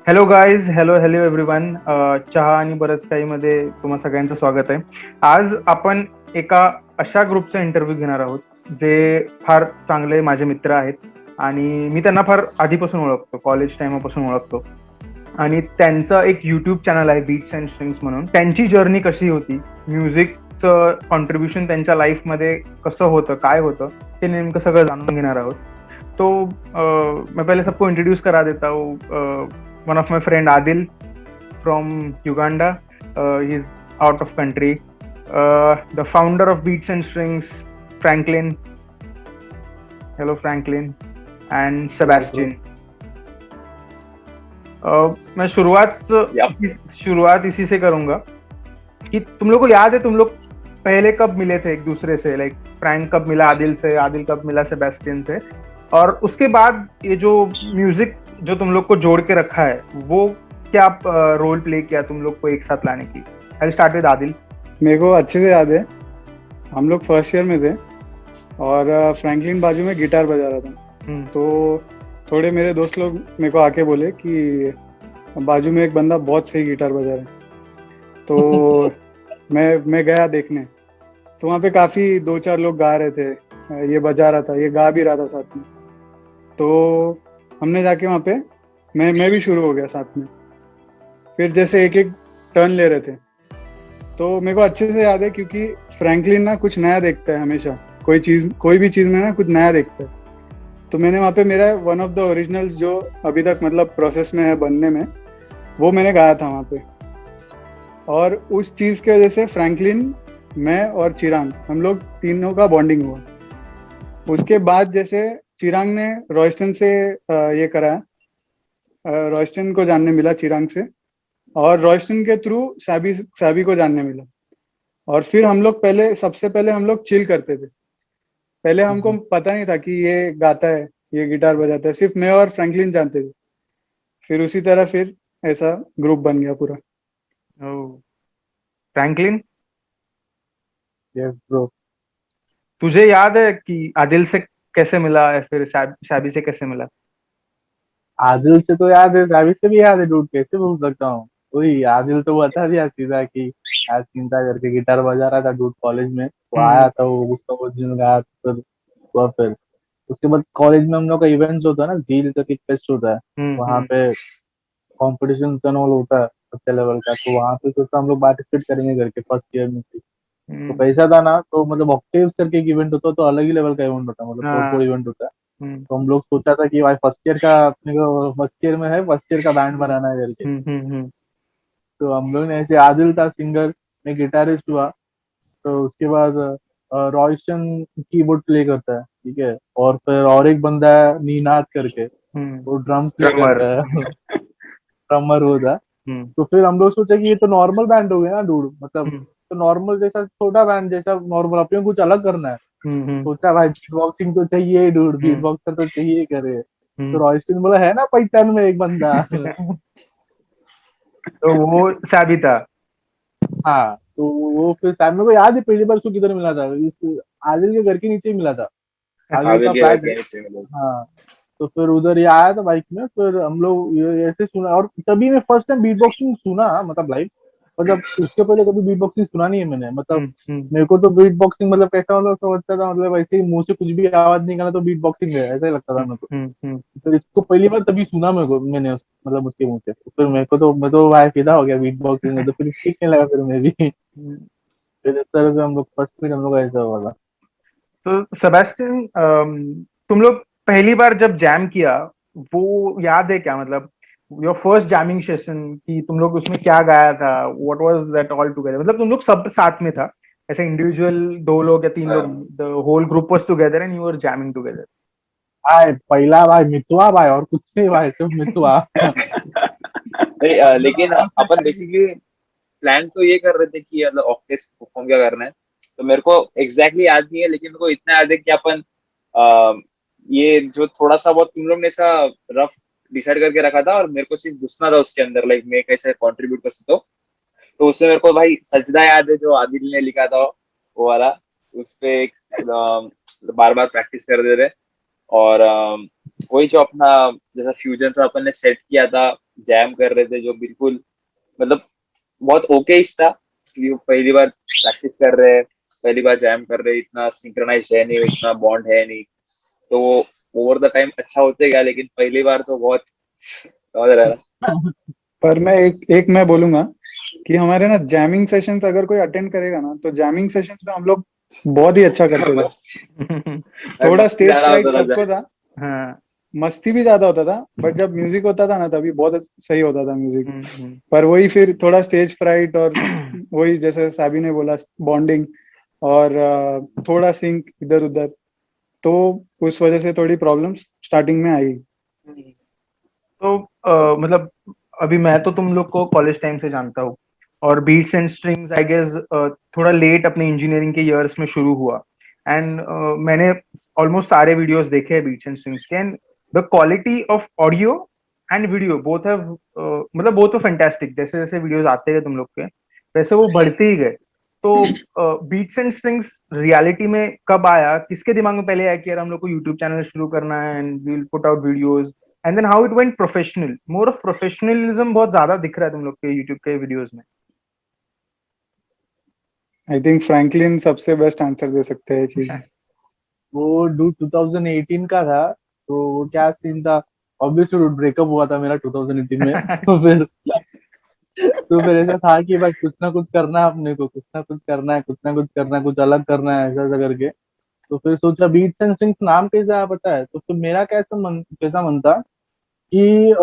Hello guys, hello hello everyone. चहा आणि बरंच काही मध्ये तुम्हा सगळ्यांचं स्वागत आहे. आज आपण एका अशा ग्रुपचा इंटरव्ह्यू घेणार आहोत जे फार चांगले माझे मित्र आहेत आणि मी त्यांना फार आधीपासून ओळखतो, कॉलेज टाइमापासून ओळखतो. आणि त्यांचं एक युट्यूब चॅनल आहे बीट्स अँड स्ट्रिंग्स म्हणून. त्यांची जर्नी कशी होती, म्युझिकचं कॉन्ट्रीब्युशन त्यांच्या लाईफमध्ये कसं होतं, काय होतं, ते नेमकं सगळं जाणून घेणार आहोत. तो मैं पहले सबको इंट्रोड्यूस करा देता हूँ. One of my friend Adil from Uganda. He's out of country. The founder of Beats and Strings, Franklin. Hello, Franklin. And Sebastian. मैं शुरुआत इसी से करूंगा कि तुम लोग को याद है तुम लोग पहले कब मिले थे एक दूसरे से. लाइक फ्रैंक कब मिला आदिल से, आदिल कब मिला सेबेस्टियन से, और उसके बाद ये जो म्यूजिक जो तुम लोग को जोड़ के रखा है वो क्या रोल प्ले किया तुम लोग को एक साथ लाने की. I start with Adil. मेरे को अच्छे से याद है, हम लोग फर्स्ट ईयर में थे और फ्रैंकलिन बाजू में गिटार बजा रहा था. तो थोड़े मेरे दोस्त लोग मेरे को आके बोले कि बाजू में एक बंदा बहुत सही गिटार बजा रहा है. तो मैं गया देखने. तो वहाँ पे काफ़ी 2-4 लोग गा रहे थे, ये बजा रहा था, ये गा भी रहा था साथ में. तो हमने जाके वहाँ पे मैं भी शुरू हो गया साथ में. फिर जैसे एक एक टर्न ले रहे थे. तो मेरे को अच्छे से याद है क्योंकि फ्रैंकलिन ना कुछ नया देखता है हमेशा. कोई भी चीज़ में ना कुछ नया देखता है. तो मैंने वहाँ पे मेरा वन ऑफ द ओरिजिनल्स जो अभी तक मतलब प्रोसेस में है बनने में, वो मैंने गाया था वहाँ पे. और उस चीज़ की वजह से फ्रैंकलिन, मैं और चिरांग, हम लोग तीनों का बॉन्डिंग हुआ. उसके बाद जैसे चिरांग ने रॉयस्टन से ये कराया, रॉयस्टन को जानने मिला चिरांग से, और रॉयस्टन के थ्रू सैबी को जानने मिला. और फिर हम लोग सबसे पहले हम लोग चिल करते थे. पहले हमको पता नहीं था कि ये गाता है, ये गिटार बजाता है, सिर्फ मैं और फ्रैंकलिन जानते थे. फिर उसी तरह फिर ऐसा ग्रुप बन गया पूरा. Franklin, yes bro. तुझे याद है कि आदिल से कैसे मिला या फिर शाबी से कैसे मिला. आदिल से तो याद है, साबित से भी याद है डूड, कैसे भूल सकता हूँ. वही आदिल तो बता दिया सीधा कि आज चिंता करके गिटार बजा रहा था डूड कॉलेज में. वो आया था, वो उसका ओरिजिनल गाया था. फिर उसके बाद कॉलेज में हम लोग का इवेंट्स होता है ना, झील तक एक फेस्ट होता है, वहाँ पे कॉम्पिटिशन टनल होता है अच्छे लेवल का. तो वहाँ पे सोचा हम लोग पार्टिसिपेट करेंगे करके फर्स्ट ईयर में थी. तो कैसा था ना, तो मतलब ऑक्टेव्स करके एक इवेंट होता है, तो अलग ही लेवल का इवेंट होता है, मतलब फोर इवेंट होता है. तो हम लोग सोचा था कि भाई फर्स्ट ईयर का अपने को, फर्स्ट ईयर में है, फर्स्ट ईयर का बैंड बनाना है करके. तो हम लोग ने ऐसे, आदिल था सिंगर, मैं गिटारिस्ट हुआ. तो उसके बाद रॉयशन कीबोर्ड प्ले करता है, ठीक है, और फिर और एक बंदा है नीनाद करके, वो ड्रम्स प्ले करता है. ड्रमर वो था. तो फिर हम लोग सोचा कि ये तो नॉर्मल बैंड हो गया ना डूड, मतलब तो नॉर्मल जैसा छोटा बैंड जैसा नॉर्मल, अपने को कुछ अलग करना है. सोचा भाई बीट बॉक्सिंग तो चाहिए डूड, बीट बॉक्सर तो चाहिए करे. तो रॉयस्टिन बोला है ना पहचान में एक बंदा. तो वो सैबी था. हाँ, तो वो फिर सामने को याद है पहली बार उसको किधर मिला था, इस आदिल के घर के नीचे ही मिला था. आदिल का फ्लैट है. हाँ. तो फिर उधर ये आया था बाइक में, फिर हम लोग ये ऐसे सुना, और तभी मैं फर्स्ट टाइम बीट बॉक्सिंग सुना, मतलब लाइव. मतलब उसके पहले कभी बीट बॉक्सिंग सुना नहीं है मैंने, मतलब मेरे को तो बीट बॉक्सिंग मतलब कैसा, मतलब समझता था, मतलब ऐसे ही मुंह से कुछ भी आवाज निकाला तो बीट बॉक्सिंग है, ऐसा ही लगता था मेरे को. फिर इसको पहली बार तभी सुना मैंने मतलब उसके मुंह से. तो फिर मेरे को तो, मैं तो भाई फिदा हो गया बीट बॉक्सिंग में. तो फिर सीखने लगा फिर मैं भी. फिर इस तरह से हम लोग फर्स्ट में हम लोग ऐसा हुआ था. तो सेबेस्टियन, तुम लोग पहली बार जब जैम किया वो याद है क्या, मतलब योर फर्स्ट जैमिंग सेशन कि तुम लोग उसमें क्या गाया था, what was that all together, मतलब तुम लोग सब साथ में था, ऐसे इंडिविजुअल दो लोग या तीन लोग, the whole group was together and you were jamming together. भाई पहला भाई मितुआ भाई, और कुछ नहीं भाई, सिर्फ मितुआ. लेकिन अपन बेसिकली प्लान तो ये कर रहे थे कि मतलब ऑक्टेव परफॉर्म क्या करना है. तो मेरे को एग्जैक्टली याद नहीं है, लेकिन मेरे को इतना याद है कि अपन ये जो थोड़ा सा बहुत तुम लोग ने ऐसा रफ डिसाइड करके रखा था, और मेरे को सिर्फ घुसना था उसके अंदर, लाइक मैं कैसे कंट्रीब्यूट कर सकता हूँ. तो उसमें मेरे को भाई सजदा याद है जो आदिल ने लिखा था, वो वाला. उस पे एक बार बार प्रैक्टिस कर दे रहे. और वही जो अपना जैसा फ्यूजन सा अपन ने सेट किया था, जैम कर रहे थे जो बिल्कुल मतलब बहुत ओके ही था, क्योंकि वो पहली बार प्रैक्टिस कर रहे हैं, पहली बार जैम कर रहे हैं, इतना सिंक्रोनाइज है नहीं, इतना बॉन्ड है नहीं, तो वो ओवर द टाइम अच्छा होते गया, लेकिन पहली बार तो बहुत समझ रहा है ना। पर मैं एक मैं बोलूंगा कि हमारे ना जैमिंग सेशंस अगर कोई अटेंड करेगा ना, तो जैमिंग सेशंस में हम लोग बहुत ही अच्छा करते थे। थोड़ा मस्ती स्टेज ज्यादा फ्राइट होता था। सबको था, हाँ। मस्ती भी ज्यादा होता था, बट जब म्यूजिक होता था ना तभी बहुत सही होता था म्यूजिक। हम्म। पर वही फिर थोड़ा स्टेज फ्राइट और वही जैसे साबी ने बोला बॉन्डिंग और थोड़ा सिंक इधर उधर, तो उस वजह से थोड़ी प्रॉब्लम्स स्टार्टिंग में आई। तो मतलब अभी मैं तो तुम लोग को कॉलेज टाइम से जानता हूँ, और beats and strings I guess थोड़ा लेट अपने इंजीनियरिंग के इयर्स में शुरू हुआ। एंड मैंने ऑलमोस्ट सारे वीडियोस देखे हैं बीट्स एंड स्ट्रिंग्स के, and the quality of audio and video both have मतलब बोथ तो फैंटास्टिक। जैसे जैसे वीडियोस आते गए तुम लोग के, वैसे वो बढ़ते ही गए। तो बीट्स एंड स्ट्रिंग्स रियलिटी में कब आया, किसके दिमाग में पहले आया कि यार हम लोग को यूट्यूब चैनल शुरू करना है and we will put out videos, and then how it went professional? More of professionalism बहुत ज्यादा दिख रहा है तुम लोग के यूट्यूब के वीडियोस में। आई थिंक फ्रैंकलिन सबसे बेस्ट आंसर दे सकते हैं ये चीज। वो डूड 2018 का था, तो वो क्या सीन था, ऑब्वियसली ब्रेकअप हुआ था मेरा 2018 में। तो फिर ऐसा था कि भाई कुछ ना कुछ करना है अपने को, कुछ ना कुछ करना है, कुछ ना कुछ करना है, कुछ अलग करना है, ऐसा ऐसा करके। तो फिर सोचा बीट्स एंड स्ट्रिंग्स नाम कैसे आया पता है? तो फिर मेरा कैसा मन था कि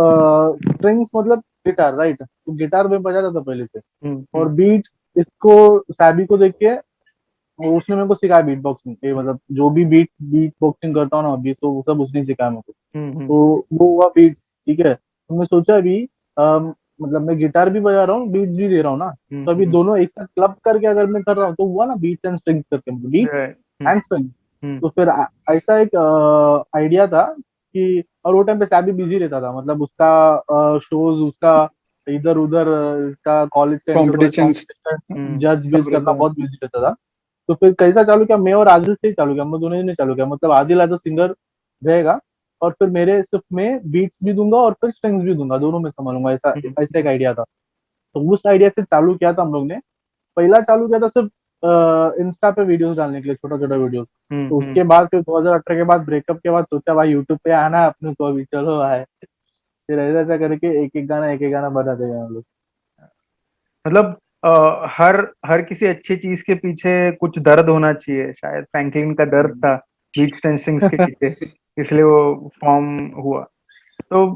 स्ट्रिंग्स मतलब गिटार, राइट? तो गिटार में बजाता था पहले से, और हम्म। बीट्स इसको सैबी को देख के वो उसने मेरे को सिखाया बीट बॉक्सिंग, मतलब जो भी बीट बॉक्सिंग करता हूँ ना अभी, तो वो सब उसने सिखाया मेरे को। हम्म। तो वो हुआ बीट, ठीक है। तो मैं सोचा अभी मतलब मैं गिटार भी बजा रहा हूँ, बीट्स भी दे रहा हूँ ना, तो अभी हम्म। दोनों एक साथ क्लब करके अगर मैं कर रहा हूँ तो हुआ ना बीट्स एंड स्ट्रिंग्स करके, मतलब beat right. And string. Hmm. तो फिर ऐसा एक आइडिया था कि, और वो टाइम पे सैबी बिजी रहता था, मतलब उसका शोज, उसका इधर उधर, इसका कॉलेज का इंटर कॉलेज कॉम्पिटिशन्स कॉम्पिटिशन जज सब विज करना रहता है। बहुत बिजी रहता था। तो फिर कैसा चालू किया, मैं और आदिल से ही चालू किया, हम लोग दोनों ने चालू किया, मतलब आदिल एज अ सिंगर रहेगा, और फिर मेरे सिर्फ मैं बीट्स भी दूंगा और फिर स्ट्रिंग्स भी दूंगा, दोनों में संभालूंगा, ऐसा ऐसा एक आइडिया था। तो उस आइडिया से चालू किया था हम लोग ने। पहला चालू किया था सिर्फ इंस्टा पे वीडियोस डालने के लिए, छोटा छोटा वीडियोस। तो हम्म। उसके बाद फिर 2018 के बाद, ब्रेकअप के बाद सोचा भाई यूट्यूब पे आना है अपने को, अभी चलो भाई। फिर ऐसा ऐसा करके एक एक गाना बनाते गए हम लोग। मतलब हर हर किसी अच्छी चीज के पीछे कुछ दर्द होना चाहिए, शायद फ्रैंकलिन का दर्द था बीट्स एंड स्ट्रिंग्स के पीछे, इसलिए वो फॉर्म हुआ। तो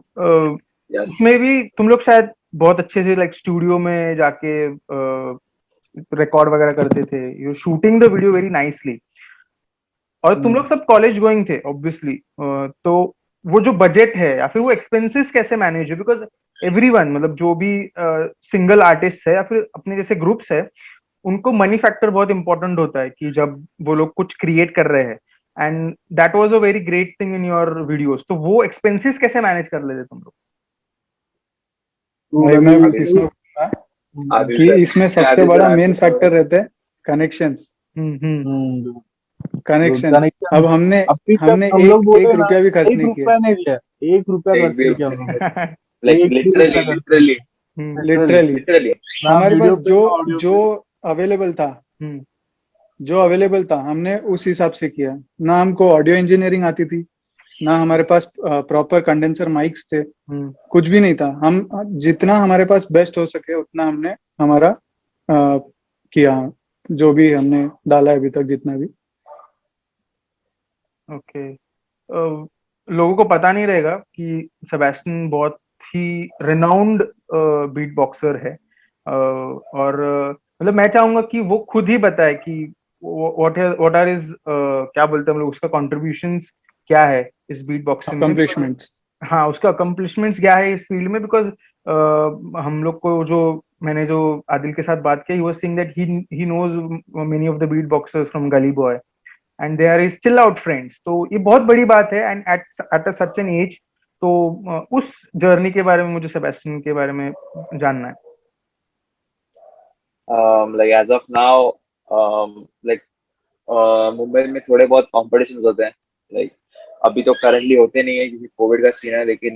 यस। उसमें भी तुम लोग शायद बहुत अच्छे से लाइक स्टूडियो में जाके रिकॉर्ड वगैरह करते थे, you shooting the video very nicely. और तुम लोग हम्म। सब कॉलेज गोइंग थे ऑब्वियसली, तो वो जो बजट है या फिर वो एक्सपेंसेस कैसे मैनेज है? बिकॉज एवरीवन, मतलब जो भी सिंगल आर्टिस्ट है या फिर अपने जैसे ग्रुप्स है, उनको मनी फैक्टर बहुत इंपॉर्टेंट होता है कि जब वो लोग कुछ क्रिएट कर रहे हैं। And that was a very great thing in your videos. तो वो एक्सपेंसेस कैसे मैनेज कर लेते तुम लोग? तो भाई अभी मैं बस आदिल, इसमें बोलूंगा आदिल कि सर, इसमें सबसे आदिल सर बड़ा मेन आंसर फैक्टर करो। रहता है कनेक्शंस। हम्म। हम्म। कनेक्शंस। कनेक्शन। अब हमने अभी तक हमने हम लोग एक बोले एक ना, रुपया भी खर्च एक नहीं किया। रुपया नहीं दिया, एक रुपया एक खर्च भी नहीं किया हम रुपए, लोग ने। लाइक एक भी लिटरली रुपया खर्च नहीं लिटरली हम्म। किया, लिटरली। Literally literally. ना हमारे पास वीडियो पे जो ना ऑडियो जो पे। अवेलेबल था, हम्म। जो अवेलेबल था हमने उस हिसाब से किया। ना हमको ऑडियो इंजीनियरिंग आती थी, ना हमारे पास प्रॉपर कंडेंसर माइक्स थे, हम्म। कुछ भी नहीं था। हम जितना हमारे पास बेस्ट हो सके उतना हमने हमारा किया, जो भी हमने डाला है अभी तक जितना भी। ओके। लोगों को पता नहीं रहेगा कि सेबेस्टियन बहुत ही रिनाउंड बीट बॉक्सर है। और मतलब मैं चाहूंगा कि वो खुद ही बताए कि व्हाट आर इज क्या बोलते हैं हम लोग, उसका कॉन्ट्रीब्यूशंस क्या है इस बीट बॉक्सिंग में। Because accomplishments. हाँ, उसका अकम्प्लिशमेंट्स क्या है इस फील्ड में। बिकॉज हम लोग को जो, मैंने जो आदिल के साथ बात की, he was saying that he knows many of the beat boxers from Gully Boy and they are his chill out friends. तो ये बहुत बड़ी बात है, and at a such an age. तो उस जर्नी के बारे में मुझे सेबेस्टियन के बारे में जानना है। Like as of now, like Mumbai में थोड़े बहुत कॉम्पिटिशन्स होते हैं, लाइक अभी तो करंटली होते नहीं है क्योंकि कोविड का सीन है, लेकिन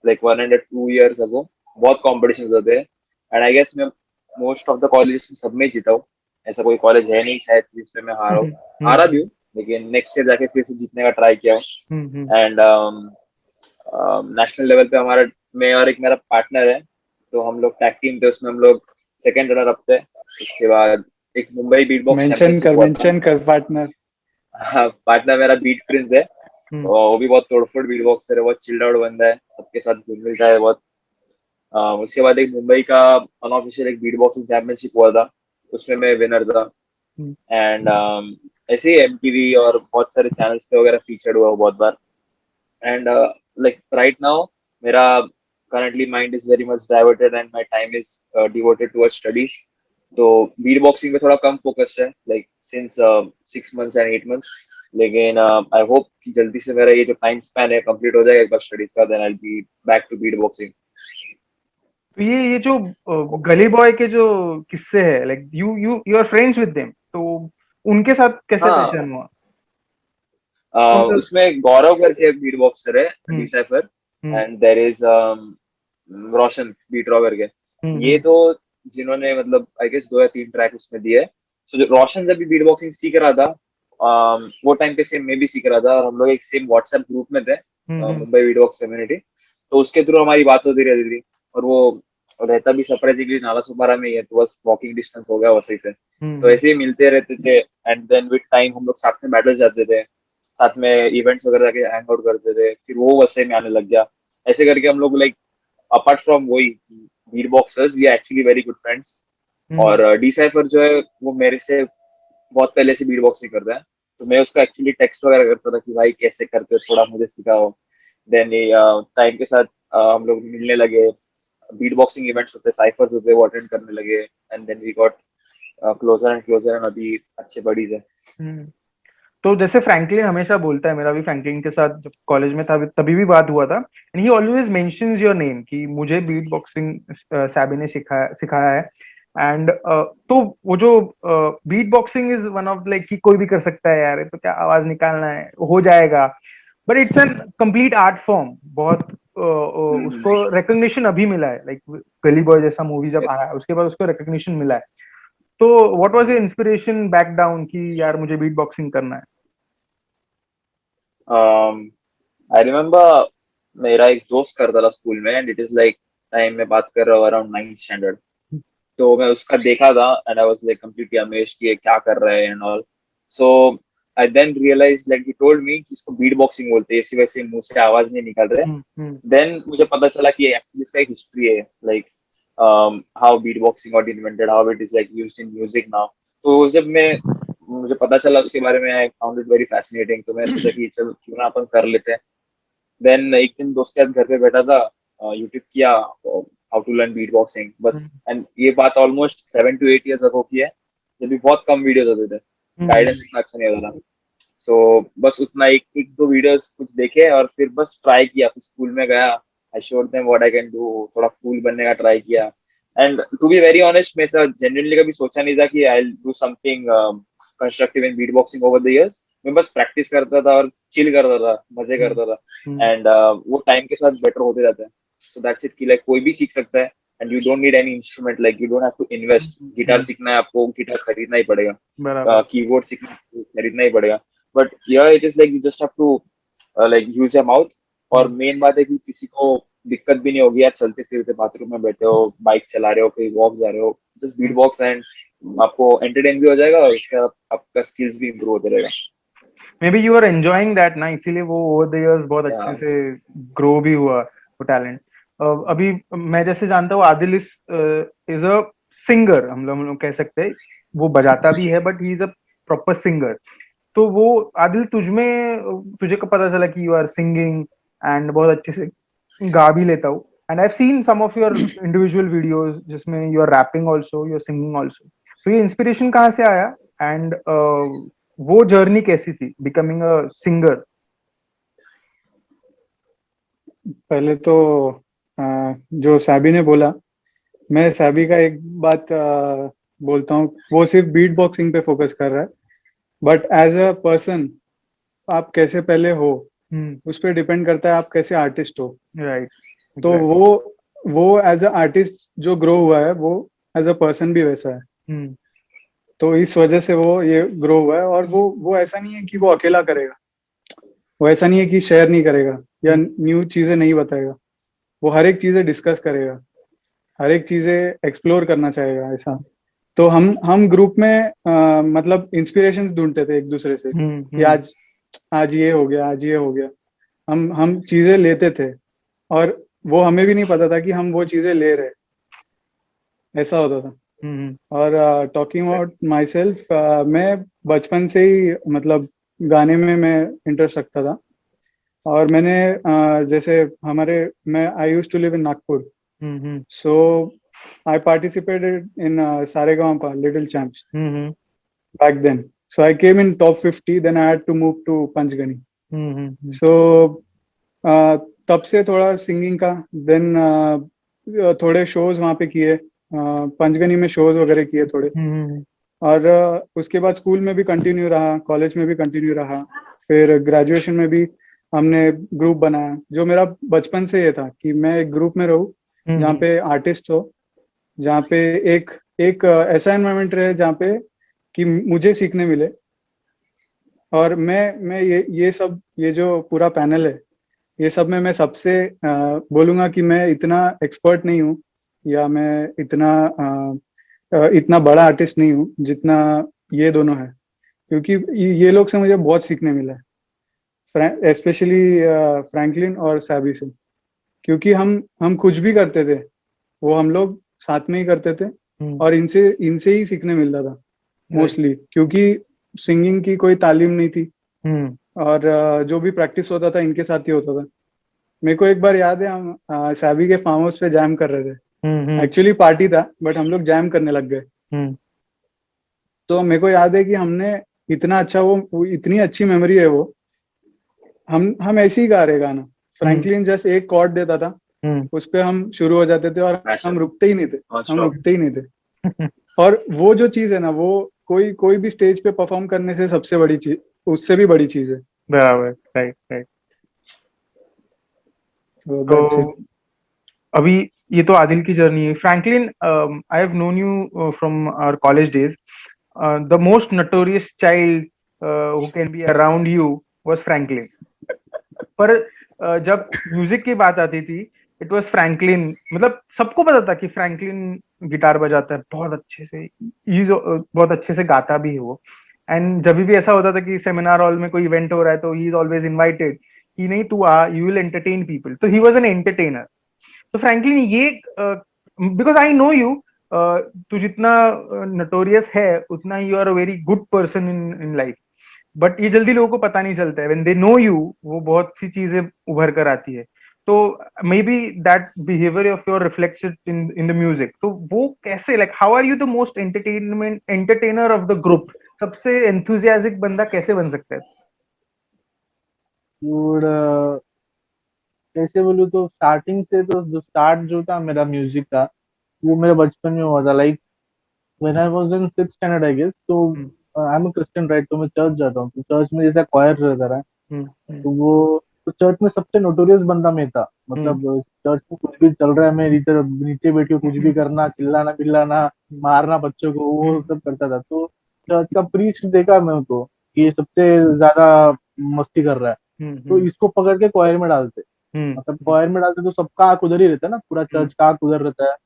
लाइक 1 and 2 years अगो बहुत कॉम्पिटिशन होते हैं। एंड आई गेस मैं मोस्ट ऑफ द कॉलेजेस में सब में जीता हूँ। ऐसा कोई कॉलेज है नहीं शायद जिसमें मैं हारा भी हूँ, लेकिन नेक्स्ट ईयर जाके फिर से जीतने का ट्राई किया हूँ। एंड नेशनल लेवल पे हमारा, मैं और एक मेरा पार्टनर है, तो हम लोग टैग टीम थे, उसमें हम लोग सेकंड रनर अप थे। उसके बाद एक मुंबई बीट बॉक्स चैंपियनशिप हुआ था। मेंशन कर पार्टनर। हाँ, पार्टनर मेरा बीट प्रिंस है, और वो भी बहुत तोड़फोड़ बीट बॉक्सर है, बहुत चिल्ड आउट बंदा है, सबके साथ घुल मिलता है बहुत। उसके बाद एक मुंबई का अनऑफिशियल एक बीट बॉक्सिंग चैंपियनशिप हुआ था, उसमें मैं विनर था। एंड ऐसे ही एमटीवी और बहुत सारे चैनल्स पे वगैरह फीचर्ड हुआ बहुत बार। एंड लाइक राइट नाउ मेरा currently mind is very much diverted and my time is devoted towards studies. तो बीट बॉक्सिंग में थोड़ा कम फोकस है, like since 6 months and 8 months। लेकिन आई होप कि जल्दी से मेरा ये जो टाइम स्पैन है कंप्लीट हो जाएगा एक बार स्टडीज का, then I be back to beatboxing. तो ये जो गली बॉय के जो किस्से है, like you are friends with them, तो उनके साथ कैसे हाँ, पहचान हुआ? कौन सा? उसमें गौरव करके एक बीट बॉक्सर है, Decipher, hmm and there is Roshan beat raw करके। ये हम्म तो जिन्होंने मतलब आई गेस 2 या 3 ट्रैक उसमें दिए। सो जो रोशन जब भी बीट बॉक्सिंग सीख रहा था, वो टाइम पे सेम मैं भी सीख रहा था, और हम लोग एक सेम व्हाट्सएप ग्रुप में थे, मुंबई बीट बॉक्स कम्युनिटी। तो उसके थ्रू हमारी बात होती रहती थी, और वो रहता भी सरप्राइजिंगली नाला सुपारा में ही है, तो बस वॉकिंग डिस्टेंस हो गया वैसे से। तो ऐसे ही मिलते रहते थे, एंड देन विद टाइम हम लोग साथ में बैटल जाते थे, साथ में इवेंट्स वगैरह जाके हैंग आउट करते थे, फिर वो वैसे में आने लग गया। ऐसे करके हम लोग लाइक अपार्ट फ्रॉम वही beatboxers we are actually very good friends. और डिसाइफर जो है वो मेरे से बहुत पहले से बीट बॉक्सिंग करता है, तो मैं उसका एक्चुअली टेक्स्ट वगैरह करता था कि भाई कैसे करते हो, थोड़ा मुझे सिखाओ। देन टाइम के साथ हम लोग मिलने लगे, बीट बॉक्सिंग इवेंट्स होते, साइफर्स होते, वो अटेंड करने लगे, and then we got closer and closer, and अभी अच्छे बडीज है। हम्म। तो जैसे फ्रैंकलिन हमेशा बोलता है, मेरा भी फ्रैंकलिन के साथ जब कॉलेज में था तभी भी बात हुआ था, and he always mentions your name कि मुझे बीट बॉक्सिंग सैबी ने सिखाया सिखाया है। एंड तो वो जो beatboxing is one of like कि कोई भी कर सकता है यार, ये तो क्या आवाज निकालना है हो जाएगा, but it's an complete art form. बहुत उसको रिकग्निशन अभी मिला है, लाइक गली बॉय जैसा मूवी जब Yes. आया उसके बाद उसको रिकग्निशन मिला है। तो what was your inspiration back down कि यार मुझे बीट बॉक्सिंग करना है? आई रिमेम्बर मेरा एक दोस्त करता था स्कूल में, and it is like time में बात कर रहा हूँ अराउंड 9th स्टैंडर्ड। तो मैं उसका देखा था, and I was like completely amazed कि ये क्या कर रहा है and all. So I then realise like he told me कि इसको बीट बॉक्सिंग बोलते हैं, इसी वजह से मुंह से आवाज नहीं निकल रहे। देन मुझे पता चला कि एक्चुअली इसका एक हिस्ट्री है, like how beatboxing got invented, how it is like used in music now. तो जब मैं मुझे पता चला उसके बारे में, I found it very fascinating, तो मैं सोचा कि चल क्यों ना अपन कर लेते हैं। देन एक दिन दोस्त के साथ घर पे बैठा था, यूट्यूब किया how to learn beatboxing बस। एंड ये बात ऑलमोस्ट 7 to 8 years अगो की है, जब भी बहुत कम वीडियोस होते थे, गाइडेंस इतना अच्छा नहीं होता था। सो बस उतना एक एक दो वीडियोस कुछ देखे, और फिर बस ट्राई किया, फिर स्कूल में गया, I showed them what I can do, थोड़ा कूल बनने का ट्राई किया। And to be very honest, मैं ऐसा जेन्युइनली कभी सोचा नहीं था कि I will do something constructive in beatboxing over the years. मैं बस प्रैक्टिस करता था और चिल करता था, मजे करता था, एंड वो टाइम के साथ बेटर होते जाता है। सो दैट्स इट कि लाइक कोई भी सीख सकता है, and you don't need any instrument, like you don't have to invest. Guitar सीखना है आपको, गिटार खरीदना ही पड़ेगा, बराबर। कीबोर्ड सीखना है, खरीदना ही पड़ेगा। But here it is like you just have to like use your mouth. और मेन बात है कि किसी को दिक्कत भी नहीं होगी, आप चलते फिरते बाथरूम में बैठे हो, बाइक चला रहे हो, कहीं वॉक जा रहे हो, जस्ट बीट बॉक्स, एंड आपको एंटरटेन भी हो जाएगा, और उसके बाद आपका स्किल्स भी इम्प्रूव होते रहेगा। Maybe you are enjoying that ना, इसीलिए वो ओवर द इयर्स बहुत अच्छे Yeah. से ग्रो भी हुआ वो टैलेंट। अभी मैं जैसे जानता हूँ आदिल इज अ सिंगर, हम लोग कह सकते हैं, वो बजाता भी है but he is a proper singer. तो वो आदिल तुझे कब पता चला कि यू आर सिंगिंग एंड बहुत अच्छे से गा भी लेता हूँ? And I have seen some of your individual videos जिसमें you are rapping also, you are singing also. तो ये इंस्पिरेशन कहाँ से आया, एंड वो जर्नी कैसी थी बिकमिंग अ सिंगर? पहले तो जो सैबी ने बोला, मैं सैबी का एक बात बोलता हूँ, वो सिर्फ बीट बॉक्सिंग पे फोकस कर रहा है, बट एज अ पर्सन आप कैसे पहले हो, उस पर डिपेंड करता है आप कैसे आर्टिस्ट हो। राइट। तो वो एज अ आर्टिस्ट जो ग्रो हुआ है, वो एज अ पर्सन भी वैसा है। तो इस वजह से वो ये ग्रो हुआ है। और वो ऐसा नहीं है कि वो अकेला करेगा, वो ऐसा नहीं है कि शेयर नहीं करेगा या न्यू चीजें नहीं बताएगा। वो हर एक चीजें डिस्कस करेगा, हर एक चीजें एक्सप्लोर करना चाहेगा ऐसा। तो हम ग्रुप में मतलब इंस्पिरेशन ढूंढते थे एक दूसरे से कि आज आज ये हो गया, आज ये हो गया। हम चीजें लेते थे और वो हमें भी नहीं पता था कि हम वो चीजें ले रहे, ऐसा होता था। और टॉकिंग अबाउट माई सेल्फ, मैं बचपन से ही मतलब गाने में मैं इंटरेस्ट रखता था। और मैंने जैसे हमारे मैं I use to live in Nagpur, so I participated in Sa Re Ga Ma Pa little champs back then. So I came in top 50, then I had to move to Panchgani. So तब से थोड़ा सिंगिंग का, देन थोड़े शोज वहाँ पे किए, पंचगनी में शोज वगैरह किए थोड़े। और उसके बाद स्कूल में भी कंटिन्यू रहा, कॉलेज में भी कंटिन्यू रहा, फिर ग्रेजुएशन में भी हमने ग्रुप बनाया। जो मेरा बचपन से ये था कि मैं एक ग्रुप में रहूं जहाँ पे आर्टिस्ट हो, जहाँ पे एक एक ऐसा एनवायरनमेंट रहे जहाँ पे कि मुझे सीखने मिले। और मैं ये जो पूरा पैनल है, ये सब में मैं सबसे बोलूंगा कि मैं इतना एक्सपर्ट नहीं हूँ या मैं इतना बड़ा आर्टिस्ट नहीं हूँ जितना ये दोनों है। क्योंकि ये लोग से मुझे बहुत सीखने मिला है, स्पेशली फ्रैंकलिन और सैबी से। क्योंकि हम कुछ भी करते थे, वो हम लोग साथ में ही करते थे। और इनसे ही सीखने मिलता था मोस्टली, क्योंकि सिंगिंग की कोई तालीम नहीं थी। और जो भी प्रैक्टिस होता था इनके साथ ही होता था। मेरे को एक बार याद है, हम सैबी के फार्म हाउस पे जैम कर रहे थे। एक्चुअली पार्टी था, बट हम लोग जैम करने लग गए। तो मेरे को याद है कि हमने इतना अच्छा, वो इतनी अच्छी मेमोरी है वो। हम ऐसे ही गा रहे गाना, फ्रैंकलिन जस्ट एक कॉर्ड देता था, उस पे हम शुरू हो जाते थे और हम रुकते ही नहीं थे, हम रुकते ही नहीं थे। और वो जो चीज है ना, वो कोई भी स्टेज पे परफॉर्म करने से सबसे बड़ी चीज, उससे भी बड़ी चीज है। बराबर। Right right. तो अभी ये तो आदिल की जर्नी है। Franklin, I have known you from our college days. The most notorious child who can be around you was Franklin. पर जब म्यूजिक की बात आती थी, इट वाज फ्रैंकलिन। मतलब सबको पता था कि फ्रैंकलिन गिटार बजाता है बहुत अच्छे से, बहुत अच्छे से गाता भी है वो। एंड जब भी ऐसा होता था कि सेमिनार हॉल में कोई इवेंट हो रहा है, तो ही इज ऑलवेज इनवाइटेड कि नहीं तू आ, यू विल एंटरटेन पीपल। तो ही वॉज एन एंटरटेनर। तो फ्रैंकलिन ये, बिकॉज आई नो यू, तू जितना नोटोरियस है उतना you are a very good person in life. But ये जल्दी लोगों को पता नहीं चलता है। व्हेन दे नो यू, वो बहुत सी चीजें उभर कर आती है। तो maybe that behaviour of your reflected in the music. तो वो कैसे, like how are you the most entertainer of the group? सबसे एंथुजियास्टिक बंदा कैसे बन सकता है? और कैसे बोलूँ तो स्टार्टिंग से तो जो स्टार्ट जो था मेरा म्यूजिक का, वो मेरे बचपन में हुआ था। Like when I was in 6th standard I guess. तो I am a Christian right, तो मैं चर्च जाता हूँ। तो चर्च में जैसा क्वायर रहता रहा, तो वो तो चर्च में सबसे नोटोरियस बंदा मैं था। मतलब चर्च में कुछ भी चल रहा है, मैं इधर नीचे बैठ के कुछ भी करना, चिल्लाना पिल्लाना, मारना बच्चों को, वो सब करता था। तो चर्च का प्रीस्ट देखा मैं तो कि ये सबसे ज्यादा मस्ती कर रहा है, तो इसको पकड़ के क्वायर में डालते। मतलब क्वायर में डालते तो सबका आंख उधर ही रहता है ना, पूरा चर्च का आंख उधर रहता है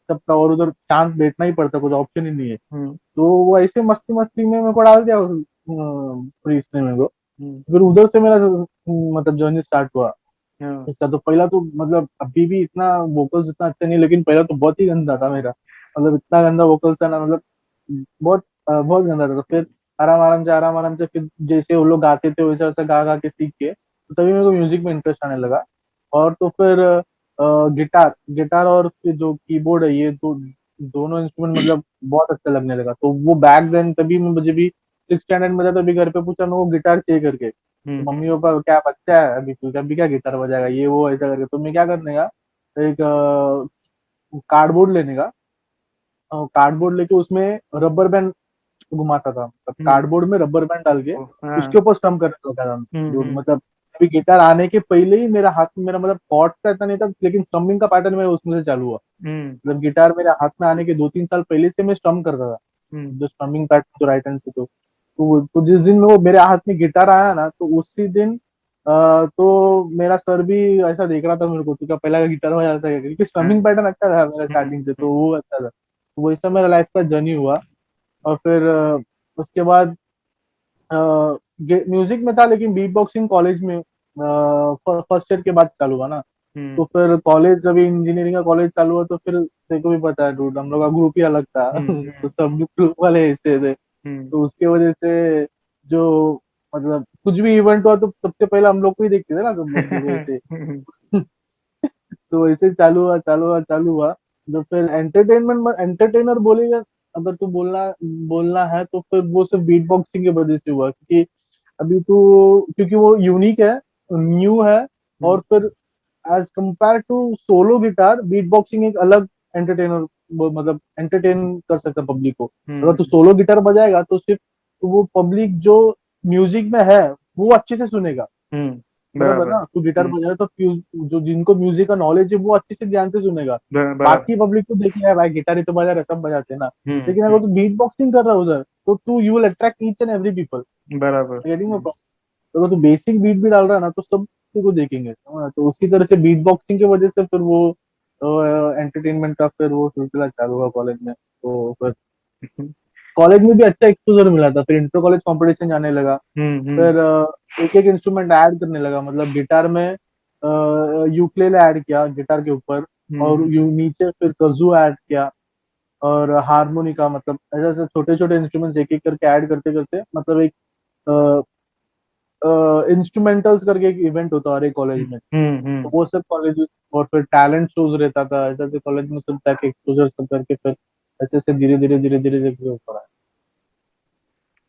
सबका, और उधर शांत बैठना ही पड़ता, कुछ ऑप्शन ही नहीं है। तो वो ऐसे मस्ती मस्ती में मेरे को डाल दिया प्रीस्ट ने मेरे को। फिर उधर से मेरा मतलब जर्नी स्टार्ट हुआ इसका। तो पहला तो मतलब अभी भी इतना वोकल्स इतना अच्छा नहीं, लेकिन पहला तो बहुत ही गंदा था मेरा। मतलब इतना गंदा वोकल्स था ना, मतलब बहुत गंदा था। तो फिर आराम आराम से फिर जैसे वो लोग गाते थे वैसा वैसा गा गा के सीख के, तो तभी मेरे को म्यूजिक में इंटरेस्ट आने लगा। और तो फिर गिटार गिटार और फिर जो कीबोर्ड है, ये तो दोनों इंस्ट्रूमेंट मतलब बहुत अच्छा लगने लगा। तो वो बैक देन तभी मैं, मुझे भी 6th स्टैंडर्ड में था, तभी घर पे पूछा मेरे को गिटार चाहिए करके। तो मम्मी पापा क्या बच्चा है अभी तू, अभी क्या गिटार बजाएगा, ये वो ऐसा करके। तो मैं क्या करने का, एक कार्डबोर्ड लेने का, कार्डबोर्ड लेके उसमें रबर बैंड घुमाता था। मतलब कार्डबोर्ड में रबर बैंड डाल के उसके ऊपर स्ट्रम करने लगा था। जो मतलब अभी गिटार आने के पहले ही मेरा हाथ में, मेरा मतलब कॉर्ड्स का इतना नहीं था, लेकिन स्ट्रमिंग का पैटर्न मेरा उसमें से चालू हुआ। मतलब गिटार मेरे हाथ में आने के 2-3 साल पहले से मैं स्ट्रम करता था, जो स्ट्रमिंग पैटर्न जो राइट हैंड से। तो जिस दिन में वो मेरे हाथ में गिटार आया ना, तो उसी दिन तो मेरा सर भी ऐसा देख रहा था मेरे को, तो क्या पहला गिटार हो जाता है क्या? क्योंकि स्ट्रमिंग पैटर्न अच्छा था मेरा स्टार्टिंग से, तो वो अच्छा था। तो वैसा मेरा लाइफ का जर्नी हुआ। और फिर उसके बाद म्यूजिक में था, लेकिन बीट बॉक्सिंग कॉलेज में फर्स्ट ईयर के बाद चालू हुआ ना। तो फिर कॉलेज, जब इंजीनियरिंग का कॉलेज चालू हुआ, तो फिर तेरे को भी पता है डूड, हम लोग का ग्रुप ही अलग था। तो सब ग्रुप वाले ऐसे थे। तो उसके वजह से जो मतलब कुछ भी इवेंट हुआ, तो सबसे पहले हम लोग को ही देखते थे ना सब लोग, जो वैसे। तो वैसे चालू हुआ, चालू हुआ, चालू हुआ। तो फिर एंटरटेनमेंट, एंटरटेनर बोलेगा अगर तू बोलना बोलना है, तो फिर वो सिर्फ बीट बॉक्सिंग की वजह से हुआ, क्योंकि अभी तो क्योंकि वो यूनिक है, न्यू है। और फिर as compare to solo guitar, beatboxing एक अलग एंटरटेनर, मतलब एंटरटेन कर सकता है पब्लिक को। अगर तू सोलो गिटार बजाएगा, तो सिर्फ तो वो पब्लिक जो म्यूजिक में है वो अच्छे से सुनेगा, बराबर बराबर। ना। तू गिटार बजाए तो जो जिनको म्यूजिक का नॉलेज है वो अच्छे से ध्यान से सुनेगा। बराबर। बाकी पब्लिक तो देखिए यार भाई, गिटार ही तो बजा रहे, सब बजाते हैं ना। लेकिन अगर हम्म। तू बीट बॉक्सिंग कर रहा है उधर, तो तू you will attract each and every people. बराबर। गेटिंग। तो अगर तू बेसिक बीट भी डाल रहा है ना, तो सब को देखेंगे, समझ रहा? तो उसी तरह से बीट बॉक्सिंग की वजह से फिर वो एंटरटेनमेंट का फिर वो सिलसिला चालू हुआ कॉलेज में। तो फिर कॉलेज में भी अच्छा एक्सपोजर मिला था, फिर इंटर कॉलेज कंपटीशन जाने लगा। फिर एक एक इंस्ट्रूमेंट ऐड करने लगा, मतलब गिटार में यूक्लेले ऐड किया गिटार के ऊपर, और यू नीचे फिर कज़ू ऐड किया, और हारमोनिका, मतलब ऐसे ऐसे छोटे छोटे इंस्ट्रूमेंट्स एक एक करके ऐड करते करते, मतलब एक इंस्ट्रूमेंटल्स करके एक इवेंट होता है हर एक कॉलेज में। तो वो सब कॉलेज, और फिर टैलेंट शोज रहता था, ऐसे ऐसे कॉलेज में सब जाके एक्सपोजर सब करके, फिर ऐसे ऐसे धीरे धीरे धीरे धीरे धीरे ऊपर आया।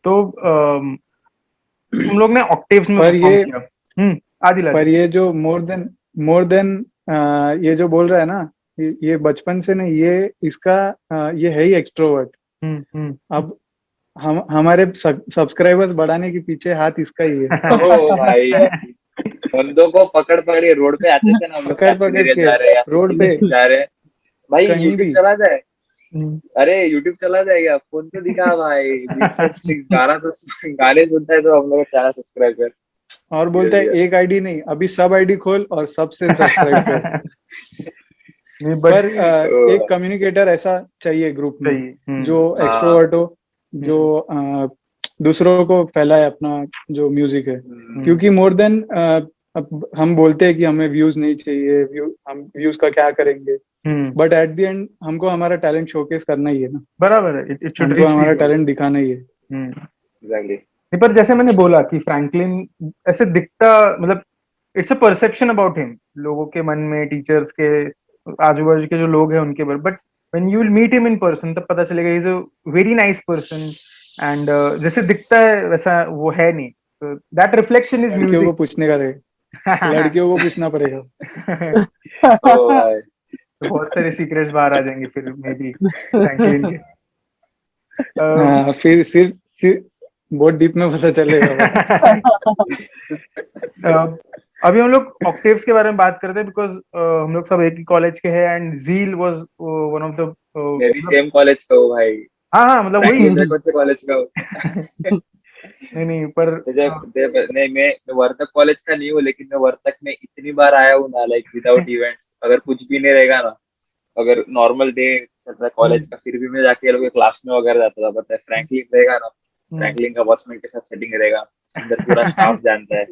तो तुम लोग ने ऑक्टेव्स में पर परफॉर्म ये किया। आदिल पर आदिल। ये जो मोर देन ये जो बोल रहा है ना, ये बचपन से नहीं, ये इसका ये है ही एक्सट्रोवर्ट। अब हम हमारे सब्सक्राइबर्स बढ़ाने के पीछे हाथ इसका ही है। ओ भाई, बंदों को पकड़ पकड़ के रोड पे आते थे ना हम लोग, पकड़ कैफे पकड़ एरिया के जा रहे हैं या फिर रोड पे कहीं जा रहे हैं, भाई कहीं यूट्यूब भी। चला जाए। अरे यूट्यूब चला जाएगा, फोन पे दिखा भाई, गाना तो गाने सुनता है तो हम लोग चैनल सब्सक्राइब कर। और धीरे बोलता है धीरे। एक आईडी नहीं, अभी सब आईडी खोल और सबसे सब्सक्राइब कर। नहीं पर बट एक कम्युनिकेटर ऐसा चाहिए ग्रुप में, सही। जो हाँ। एक्सट्रोवर्ट हो, जो दूसरों को फैलाए अपना जो म्यूजिक है। क्योंकि मोर देन अब हम बोलते हैं कि हमें व्यूज नहीं चाहिए, हम व्यूज का क्या करेंगे, बट एट द एंड हमको हमारा टैलेंट शोकेस करना ही है ना। बराबर है, इट शुड हमको रीच हमारा पीपल। टैलेंट दिखाना ही है। एग्जैक्टली। नहीं, पर जैसे मैंने बोला कि फ्रैंकलिन ऐसे दिखता, मतलब it's a perception about him, लोगों के मन में, टीचर्स के, आजू बाजू के जो लोग हैं उनके बारे, but when you will meet him in person तब पता चलेगा is a very nice person. And जैसे दिखता है वैसा वो है नहीं, तो दैट रिफ्लेक्शन इज लड़कियों को म्यूजिक। पूछने का रहेगा, लड़कियों को पूछना पड़ेगा। ओ भाई। तो बहुत सारे सीक्रेट्स बाहर आ जाएंगे फिर मे बी फ्रैंकलिन के। हाँ, फिर बहुत डीप में पता चलेगा भाई। अभी हम लोग ऑक्टेव्स के बारे में बात करते हैं, बिकॉज हम लोग सब एक ही कॉलेज के हैं, and Zeal was one of the, मैं भी मतलब सेम कॉलेज का हूँ भाई। हाँ हाँ, मतलब वही। फ्रैंकलिन में कौन से कॉलेज का हूँ? नहीं नहीं, पर नहीं, मैं वर्तक कॉलेज का नहीं हूँ, लेकिन मैं वर्तक में इतनी बार आया हूँ ना, लाइक विदाउट इवेंट्स, अगर कुछ भी नहीं रहेगा ना, अगर नॉर्मल डे चल रहा है कॉलेज का, फिर भी मैं जाके ये लोग के क्लास में वगैरह जाता था। पता है फ्रैंकलिन रहेगा ना, फ्रैंकलिन का वॉचमैन के साथ सेटिंग रहेगा, अंदर पूरा स्टाफ जानता है,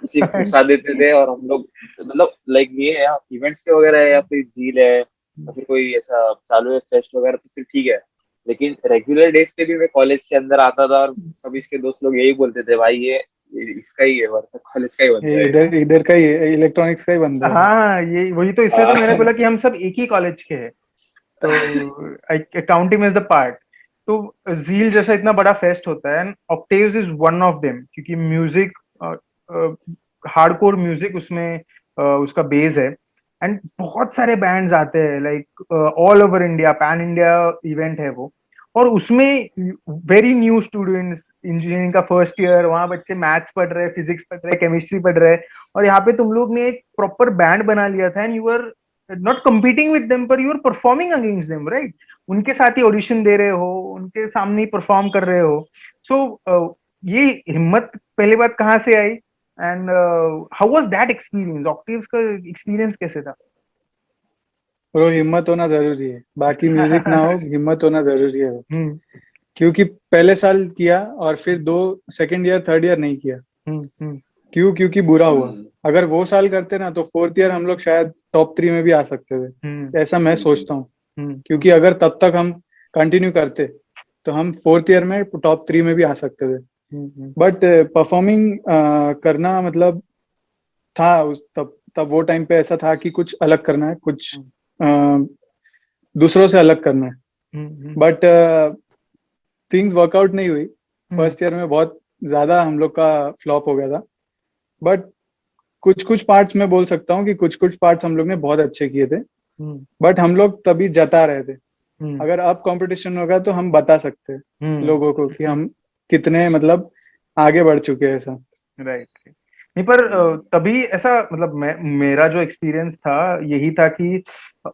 सिर्फ घुसा देते थे और हम लोग, मतलब लाइक ये है इवेंट्स के वगैरह है या फिर झील है या फिर कोई ऐसा चालू है फेस्ट वगैरह, तो फिर ठीक है। लेकिन रेगुलर डेज पे भी मैं कॉलेज के अंदर आता था और सब इसके दोस्त लोग यही बोलते थे, भाई ये इसका ही है, वर्तक कॉलेज का ही बंदा ये है। इधर इधर का ही है, इलेक्ट्रॉनिक्स का ही बंदा है। हाँ, ये वही तो, इसलिए तो मैंने बोला कि हम सब एक ही कॉलेज के हैं, तो I count him as the part. तो जील जैसा इतना बड़ा फेस्ट होता है, and Octaves is one of them, क्योंकि म्यूजिक, हार्डकोर म्यूजिक उसमें उसका बेस है। एंड बहुत सारे बैंड्स आते हैं, like all over India, pan India event है वो। और उसमें वेरी न्यू स्टूडेंट्स, इंजीनियरिंग का फर्स्ट ईयर, वहां बच्चे मैथ्स पढ़ रहे हैं, फिजिक्स पढ़ रहे हैं, केमिस्ट्री पढ़ रहे हैं, और यहाँ पे तुम लोग ने एक प्रॉपर बैंड बना लिया था and you are not competing with them पर you are performing against them, right? उनके साथ ही ऑडिशन दे रहे हो, उनके सामने ही परफॉर्म कर रहे हो। सो ये हिम्मत पहली बात कहाँ से आई, and how was that experience? Octaves का एक्सपीरियंस कैसे था? ब्रो हिम्मत होना जरूरी है, बाकी म्यूजिक ना हो, हिम्मत होना जरूरी है। हम्म क्योंकि पहले साल किया और फिर दो सेकंड ईयर थर्ड ईयर नहीं किया। हम्म क्योंकि बुरा हुआ। हम्म, अगर वो साल करते ना तो फोर्थ ईयर हम लोग शायद टॉप 3 में भी आ सकते थे, ऐसा मैं सोचता हूँ। हम्म क्योंकि अगर तब तक हम कंटिन्यू करते तो हम फोर्थ ईयर में टॉप 3 में भी आ सकते थे। हम्म बट परफॉर्मिंग करना मतलब था तब तब वो टाइम पे ऐसा था कि कुछ अलग करना है, कुछ अ, दूसरों से अलग करना है। हम्म बट थिंग्स वर्कआउट नहीं हुई। हम्म फर्स्ट ईयर में बहुत ज्यादा हम लोग का फ्लॉप हो गया था। बट कुछ कुछ पार्ट्स में बोल सकता हूँ कि कुछ कुछ पार्ट्स हम लोग ने बहुत अच्छे किए थे। हम्म बट हम लोग तभी जता रहे थे। हम्म अगर अब कंपटीशन होगा तो हम बता सकते हैं हम्म लोगों को कि हम कितने मतलब आगे बढ़ चुके हैं ऐसा। राइट। नहीं पर तभी ऐसा मतलब मेरा जो एक्सपीरियंस था यही था कि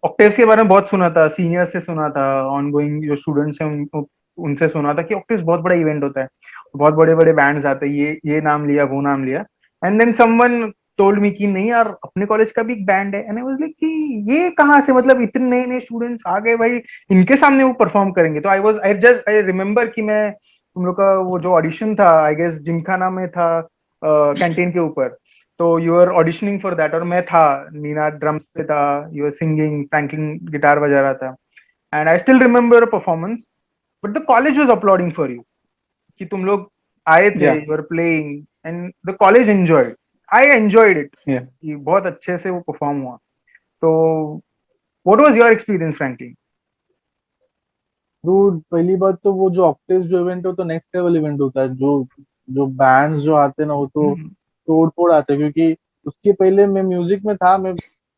ऑक्टेव्स के बारे में बहुत सुना था, सीनियर से सुना था, ऑनगोइंग जो स्टूडेंट्स हैं उनसे सुना था कि ऑक्टेव्स बहुत बड़ा इवेंट होता है, बहुत बड़े बड़े बैंड्स आते हैं, ये नाम लिया वो नाम लिया, and then someone told me कि नहीं यार अपने कॉलेज का भी एक बैंड है, एंड आई वाज लाइक कि ये कहाँ से, मतलब इतने नए नए स्टूडेंट्स आ गए भाई, इनके सामने वो परफॉर्म करेंगे? तो आई रिमेम्बर कि मैं तुम लोग का वो जो ऑडिशन था आई गेस जिमखाना में था, कैंटीन के ऊपर, तो you are auditioning for that और मैं था, नीना ड्रम्स पे था, you are singing, Franklin guitar बजा रहा था, and I still remember performance, but the college was applauding for you कि तुम लोग आए थे, या you are playing and the college enjoyed, I enjoyed it या कि बहुत अच्छे से वो परफॉर्म हुआ। तो what was your experience Franklin? तो पहली बात तो वो जो ऑक्टेव जो इवेंट हो तो नेक्स्ट लेवल इवेंट होता है। जो जो बैंड्स जो आते हैं ना वो तो तोड़ फोड़ आते हैं। क्योंकि उसके पहले मैं म्यूजिक में था, मैं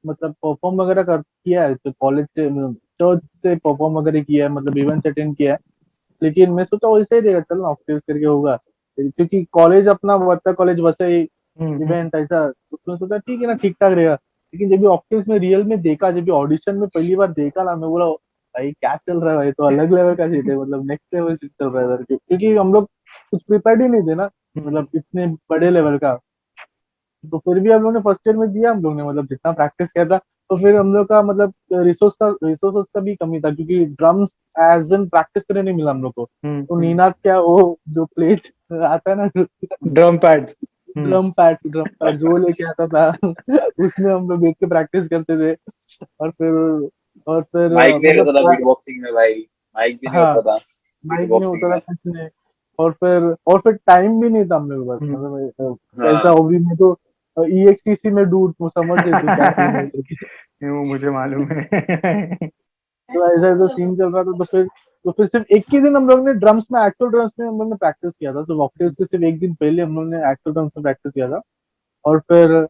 मतलब परफॉर्म वगैरह कर किया है, तो कॉलेज से चर्च से परफॉर्म वगैरह किया है, मतलब इवेंट अटेंड किया है। लेकिन मैं सोचा वैसे ही रहेगा, चल ना ऑक्टेव करके होगा, क्योंकि कॉलेज अपना वर्ता कॉलेज वैसे ही इवेंट ऐसा, तो उसमें सोचा ठीक है ना, ठीक ठाक रहेगा। लेकिन जब भी ऑक्टेव में रियल में देखा, जब भी ऑडिशन में पहली बार देखा ना, मैं बोला भाई क्या चल रहा है भाई, तो अलग लेवल का सीट है, मतलब नेक्स्ट लेवल सीट चल रहा है इधर। क्योंकि हम लोग कुछ प्रिपेयर्ड ही नहीं थे ना, मतलब इतने बड़े लेवल का। तो फिर भी हम लोग ने फर्स्ट ईयर में दिया, हम लोग ने मतलब जितना प्रैक्टिस किया था। तो फिर हम लोग का मतलब रिसोर्स का भी कमी था, क्योंकि ड्रम्स एज एन प्रैक्टिस करने नहीं मिला हम लोग को। तो नीनाद क्या वो जो प्लेट आता है ना, ड्रम पैड्स। ड्रम पैड जो लेके आता था उसमें हम लोग बैठ के प्रैक्टिस करते थे। और फिर माइक नहीं मतलब रहता था बीट बॉक्सिंग में भाई, माइक भी नहीं हाँ, होता था बीट माइक नहीं बॉक्सिंग होता था में। कुछ नहीं। और फिर टाइम भी नहीं था हम लोग के पास, मतलब ऐसा हाँ हॉबी में तो EXTC में डूड तो समझ रहे तू क्या सीन है करके। वो मुझे मालूम है। तो ऐसा ऐसा सीन चल रहा था। तो फिर सिर्फ एक ही दिन हम लोग ने ड्रम्स में, एक्चुअल ड्रम्स में हम लोग ने प्रैक्टिस किया था। सिर्फ ऑक्टेव से सिर्फ एक दिन पहले हम लोग ने एक्चुअल ड्रम्स में प्रैक्टिस किया था। और फिर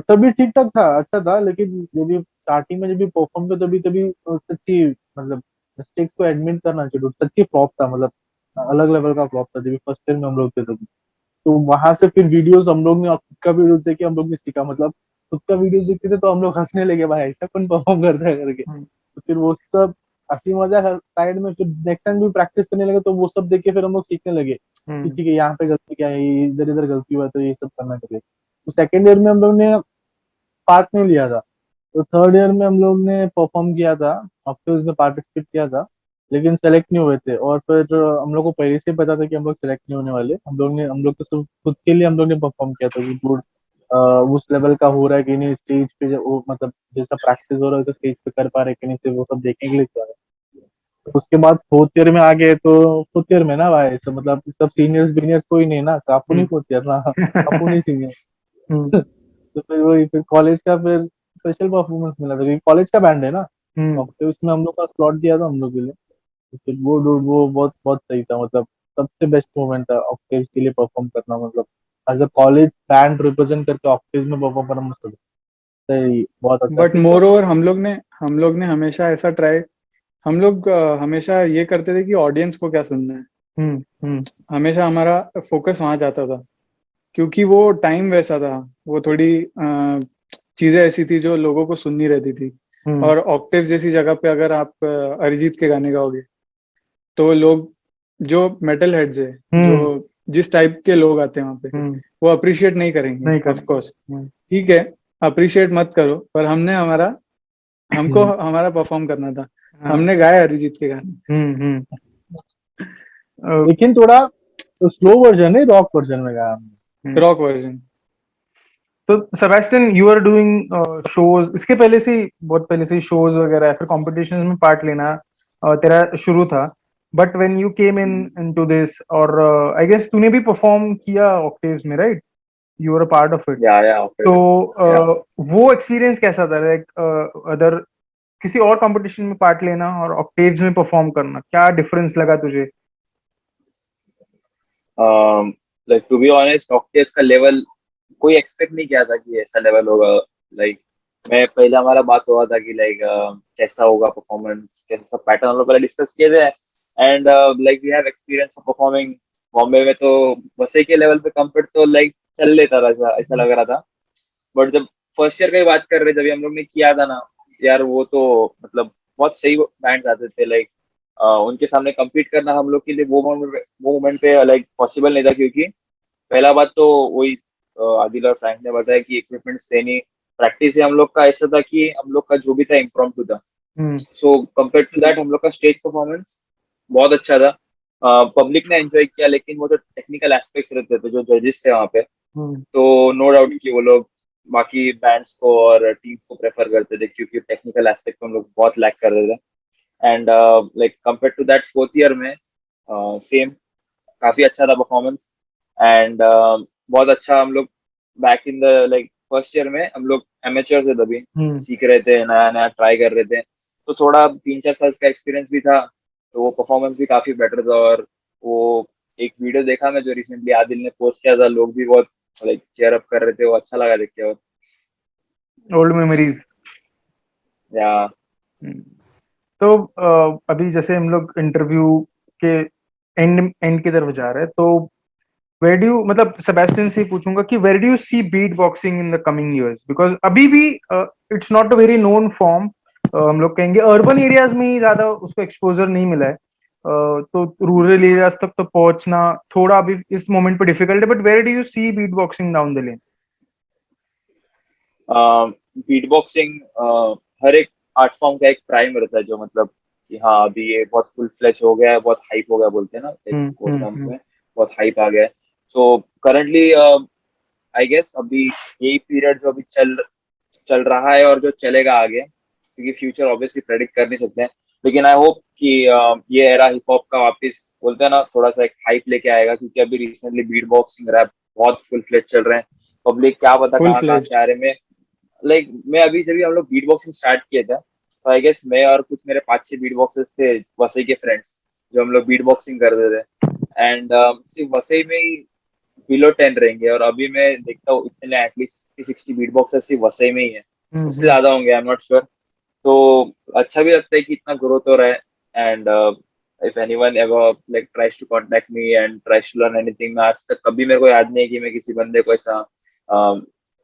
तभी ठीक ठाक था, अच्छा था। लेकिन जब भी स्टार्टिंग में जब भी परफॉर्म किया तभी तभी सच्ची मतलब मिस्टेक्स को एडमिट करना चाहिए, सच्ची फ्लॉप था, मतलब अलग लेवल का फ्लॉप था जब भी फर्स्ट टाइम में हम लोग थे तभी। तो वहां से फिर वीडियोस हम लोग ने, खुद का वीडियोस देख के हम लोग ने सीखा, मतलब खुद का वीडियोस देखते थे तो हम लोग हंसने लगे, भाई ऐसा कौन परफॉर्म करता है करके। तो फिर वो सब हंसी मजाक साइड में, फिर नेक्स्ट टाइम भी प्रैक्टिस करने लगे तो वो सब देख के फिर हम लोग सीखने लगे कि ठीक है यहाँ पे गलती क्या है, इधर इधर गलती हुआ है, तो ये सब करना चाहिए। तो सेकेंड ईयर में हम लोग ने पार्ट नहीं लिया था। तो थर्ड ईयर में हम लोग ने परफॉर्म किया था, ऑक्टेव्स में पार्टिसिपेट किया था, लेकिन सेलेक्ट नहीं हुए थे। और फिर हम लोग को पहले से पता था कि हम लोग सेलेक्ट नहीं होने वाले। हम लोग तो सिर्फ खुद के लिए हम लोग ने परफॉर्म किया था कि गुड उस लेवल का हो रहा है कि नहीं, स्टेज पे वो मतलब जैसा प्रैक्टिस हो रहा है तो स्टेज पे कर पा रहे कि नहीं, सिर्फ वो सब देखने के लिए किया था। तो उसके बाद फोर्थ ईयर में आ गए, तो फोर्थ ईयर में ना भाई सब मतलब सब सीनियर्स बीनियर्स कोई नहीं ना, तो अपन ही फोर्थ ईयर ना, अपन ही सीनियर। तो फिर वही फिर कॉलेज का फिर स्पेशल परफॉर्मेंस मिला था, क्योंकि कॉलेज का बैंड है ना। तो उसमें हम लोग का स्लॉट दिया था हम लोग के लिए। तो फिर वो बहुत बहुत सही था, मतलब सबसे बेस्ट मोमेंट था ऑक्टेव के लिए परफॉर्म करना, मतलब as a college band represent करके ऑक्टेव में परफॉर्म करना मतलब सही, बहुत अच्छा बट फील था। मोर ओवर हम लोग ने हमेशा ऐसा ट्राई, हम लोग हमेशा ये करते थे कि ऑडियंस को क्या सुनना है। हमेशा हमारा फोकस वहां जाता था, क्योंकि वो टाइम वैसा था। वो थोड़ी चीजें ऐसी थी जो लोगों को सुननी रहती थी। और ऑक्टेव जैसी जगह पे अगर आप अरिजीत के गाने गाओगे तो लोग, जो मेटल हेड्स है, जो जिस टाइप के लोग आते हैं वहां पे, वो अप्रिशिएट नहीं करेंगे। नहीं ऑफ कोर्स ठीक है, अप्रिशिएट मत करो, पर हमको हमारा परफॉर्म करना था। हमने गाया अरिजीत के गाने। लेकिन थोड़ा तो स्लो वर्जन है, रॉक वर्जन में गाया हमने। Rock version. तो Sebastian, you are doing shows, इसके पहले से बहुत पहले से शोज वगैरह या फिर कॉम्पिटिशन में पार्ट लेना तेरा शुरू था, but when you came in into this, और आई गेस तूने भी परफॉर्म किया ऑक्टेव्स में, right? You are a part of it. या तो yeah. वो एक्सपीरियंस कैसा था, लाइक अदर किसी और कंपटीशन में पार्ट लेना और ऑक्टेव्स में परफॉर्म करना, क्या डिफरेंस लगा तुझे? Like to be honest, Octaves का लेवल कोई एक्सपेक्ट नहीं किया था कि ऐसा लेवल होगा। लाइक मैं पहले हमारा बात हुआ था कि लाइक कैसा होगा परफॉर्मेंस, कैसा सब पैटर्न हम लोग पहले डिस्कस किए थे। And like we have experience of performing Bombay में, तो वैसे के लेवल पे कंपेयर तो लाइक चल लेता था, ऐसा लग रहा था। बट जब फर्स्ट ईयर की बात कर रहे, जब हम लोग ने किया था ना यार, वो तो मतलब बहुत सही बैंड्स आते थे। लाइक उनके सामने compete करना हम लोग के लिए वो मोमेंट पे लाइक पॉसिबल नहीं था, क्योंकि पहला बात तो वही आदिल और फ्रैंक ने बताया कि इक्विपमेंट्स थे नहीं। प्रैक्टिस से हम लोग का ऐसा था कि हम लोग का जो भी था इम्प्रॉम्प्टू था। सो कंपेयर टू दैट हम लोग का स्टेज परफॉर्मेंस बहुत अच्छा था। पब्लिक ने एंजॉय किया, लेकिन वो जो टेक्निकल एस्पेक्ट्स रहते थे, जो जजेस थे वहाँ पे, तो नो डाउट कि वो लोग बाकी बैंड्स को और टीम्स को प्रेफर करते थे, क्योंकि टेक्निकल एस्पेक्ट में हम लोग बहुत लैक कर रहे थे। And like compare to that fourth year में सेम काफी अच्छा था परफॉर्मेंस। एंड बहुत अच्छा हम लोग back in the like first year में हम लोग एमेचर थे, तभी सीख रहे थे, नया नया ट्राई कर रहे थे। तो थोड़ा 3-4 साल का एक्सपीरियंस भी था, तो वो परफॉर्मेंस भी काफी बेटर था। और वो एक वीडियो देखा मैं जो रिसेंटली आदिल ने पोस्ट किया था, लोग भी बहुत लाइक चेयर अप कर रहे थे, वो अच्छा लगा देख के। और ओल्ड मेमोरीज। या तो अभी जैसे हम लोग इंटरव्यू के एंड एंड की तरफ जा रहे हैं, तो वेयर डू यू, मतलब सेबेस्टियन से ही पूछूंगा कि where do you see beat boxing in the coming years, because अभी भी it's not a very known form. हम लोग कहेंगे अर्बन एरियाज में ही ज्यादा उसको एक्सपोजर नहीं मिला है, तो रूरल एरियाज तक तो पहुंचना थोड़ा अभी इस मोमेंट पे डिफिकल्ट है, but where do you see beat boxing down the lane? Beat boxing हर एक आर्ट फॉर्म का एक प्राइम रहता है, जो मतलब कि हाँ अभी ये बहुत फुल फ्लेज हो गया है, बहुत हाइप हो गया बोलते हैं ना एक वो टर्म्स में, बहुत हाइप आ गया है। सो करंटली आई गेस अभी यही पीरियड जो अभी चल चल रहा है और जो चलेगा आगे, क्योंकि फ्यूचर ऑब्वियसली प्रेडिक्ट कर नहीं सकते हैं, लेकिन आई होप कि ये एरा हिप हॉप का वापस बोलते हैं ना थोड़ा सा एक हाइप लेके आएगा, क्योंकि अभी रिसेंटली बीट बॉक्सिंग रैप बहुत फुल फ्लेज चल रहे हैं। पब्लिक क्या पता फुल कहाँ कहाँ से फ्लेज्ड। आ रहे। मैं लाइक मैं अभी जब भी हम लोग बीट बॉक्सिंग स्टार्ट किए थे, तो आई गेस मैं और कुछ मेरे 5-6 बीट बॉक्सर्स थे वसई के फ्रेंड्स, जो हम लोग बीट बॉक्सिंग करते थे। एंड सिर्फ वसई में ही बिलो 10 रहेंगे, और अभी मैं देखता हूँ इतने एटलीस्ट 60 बीट बॉक्सर्स सिर्फ वसई में ही है, उससे ज्यादा होंगे, आई एम नॉट श्योर। तो अच्छा भी लगता है कि इतना ग्रोथ हो रहा है। And if anyone ever like tries to contact me and tries to learn anything, मैं आज तक कभी मेरे को याद नहीं है कि मैं किसी बंदे को ऐसा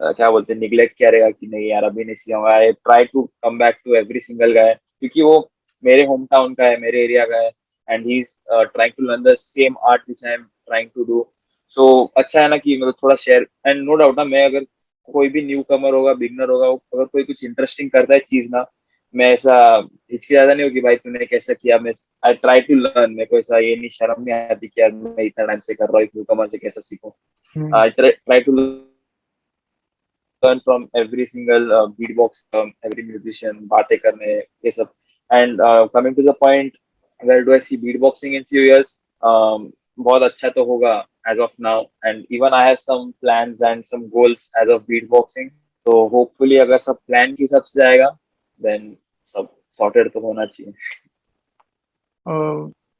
क्या बोलते हैं निग्लेक्ट किया रहेगा कि नहीं यार अभी नहीं सीखूंगा। I try to come back to every single guy, क्योंकि वो मेरे होम टाउन का है, मेरे एरिया का है, and he is trying to learn the same art which I am trying to do. So अच्छा है ना कि मतलब थोड़ा शेयर। एंड नो डाउट ना, मैं अगर कोई भी न्यू कमर होगा, बिगनर होगा, अगर कोई कुछ इंटरेस्टिंग करता है चीज ना, मैं ऐसा हिचकी ज्यादा नहीं होगी भाई तूने कैसा किया। मैं आई ट्राई टू लर्न, मेरे को ऐसा ये नहीं शर्म नहीं आती कि यार मैं इतना टाइम से कर रहा हूँ, न्यू कमर से कैसा सीखूं। I try to learn from every single beatbox, every musician, बातें करने ये सब। And coming to the point, where do I see beatboxing in few years? बहुत अच्छा तो होगा as of now, and even I have some plans and some goals as of beatboxing. तो hopefully अगर सब plan के हिसाब से जाएगा, then सब sorted तो होना चाहिए।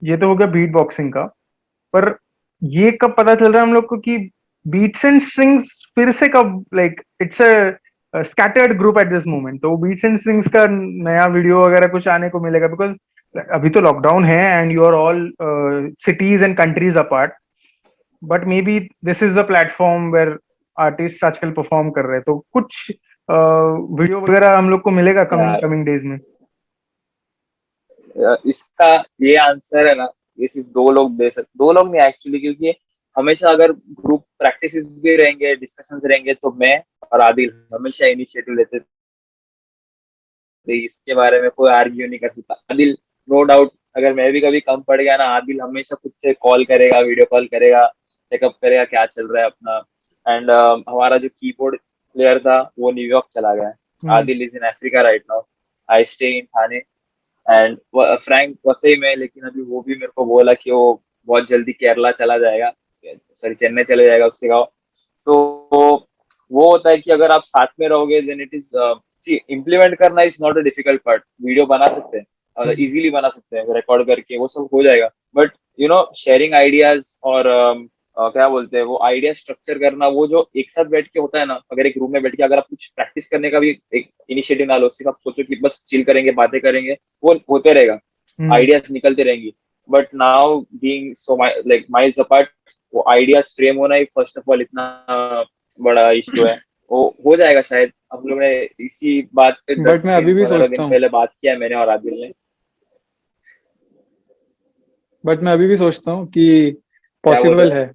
ये तो हो गया बीट बॉक्सिंग का, पर ये कब पता चल रहा है हम लोग को कि बीट्स एंड स्ट्रिंग्स फिर से कब, like it's a scattered group at this moment, तो बीट्स एंड स्ट्रिंग्स का नया वीडियो वगैरह कुछ आने को मिलेगा? बिकॉज अभी तो लॉकडाउन है and you are all cities and countries apart, but maybe this is the platform where artist आजकल परफॉर्म कर रहे हैं, तो कुछ वीडियो वगैरह हम लोग को मिलेगा कमिंग यार कमिंग डेज में? इसका ये आंसर है ना, ये सिर्फ दो लोग दे सकते, दो लोग नहीं एक्चुअली, क्योंकि हमेशा अगर ग्रुप प्रैक्टिस भी रहेंगे, डिस्कशंस रहेंगे, तो मैं और आदिल हमेशा इनिशिएटिव लेते थे। इसके बारे में कोई आर्ग्यू नहीं कर सकता। आदिल नो डाउट, अगर मैं भी कभी कम पड़ गया ना, आदिल हमेशा खुद से कॉल करेगा, वीडियो कॉल करेगा, चेकअप करेगा क्या चल रहा है अपना। एंड हमारा जो कीबोर्ड प्लेयर था वो न्यूयॉर्क चला गया है। Adil is in Africa right now. I stay in Thane. And Frank Vasai में, लेकिन अभी वो भी मेरे को बोला कि वो बहुत जल्दी केरला चला जाएगा, सॉरी चेन्नई चले जाएगा उसके गाँव। तो वो होता है कि अगर आप साथ में रहोगे then it is, see implement करना is not a difficult part. Video बना सकते हैं और इजीली बना सकते हैं, रिकॉर्ड करके वो सब हो जाएगा। But you know sharing ideas और क्या बोलते हैं वो आइडिया स्ट्रक्चर करना, वो जो एक साथ बैठ के होता है ना, अगर एक रूम में बैठ के अगर आप कुछ प्रैक्टिस करने का भी एक इनिशिएटिव ना लो, सिर्फ आप सोचो कि बस चिल करेंगे, बातें करेंगे, वो होते रहेगा, आइडियाज निकलते रहेंगी। But now being so like miles apart, वो आइडियाज फ्रेम होना ही फर्स्ट ऑफ ऑल इतना बड़ा इश्यू है। वो हो जाएगा शायद। हम लोग ने इसी बात पे दस बट मैं अभी दिन भी 15 दिन सोचता हूँ पहले बात किया मैंने और आदिल ने। बट मैं अभी भी सोचता हूँ कि क्या बोल रहे पॉसिबल हो? है।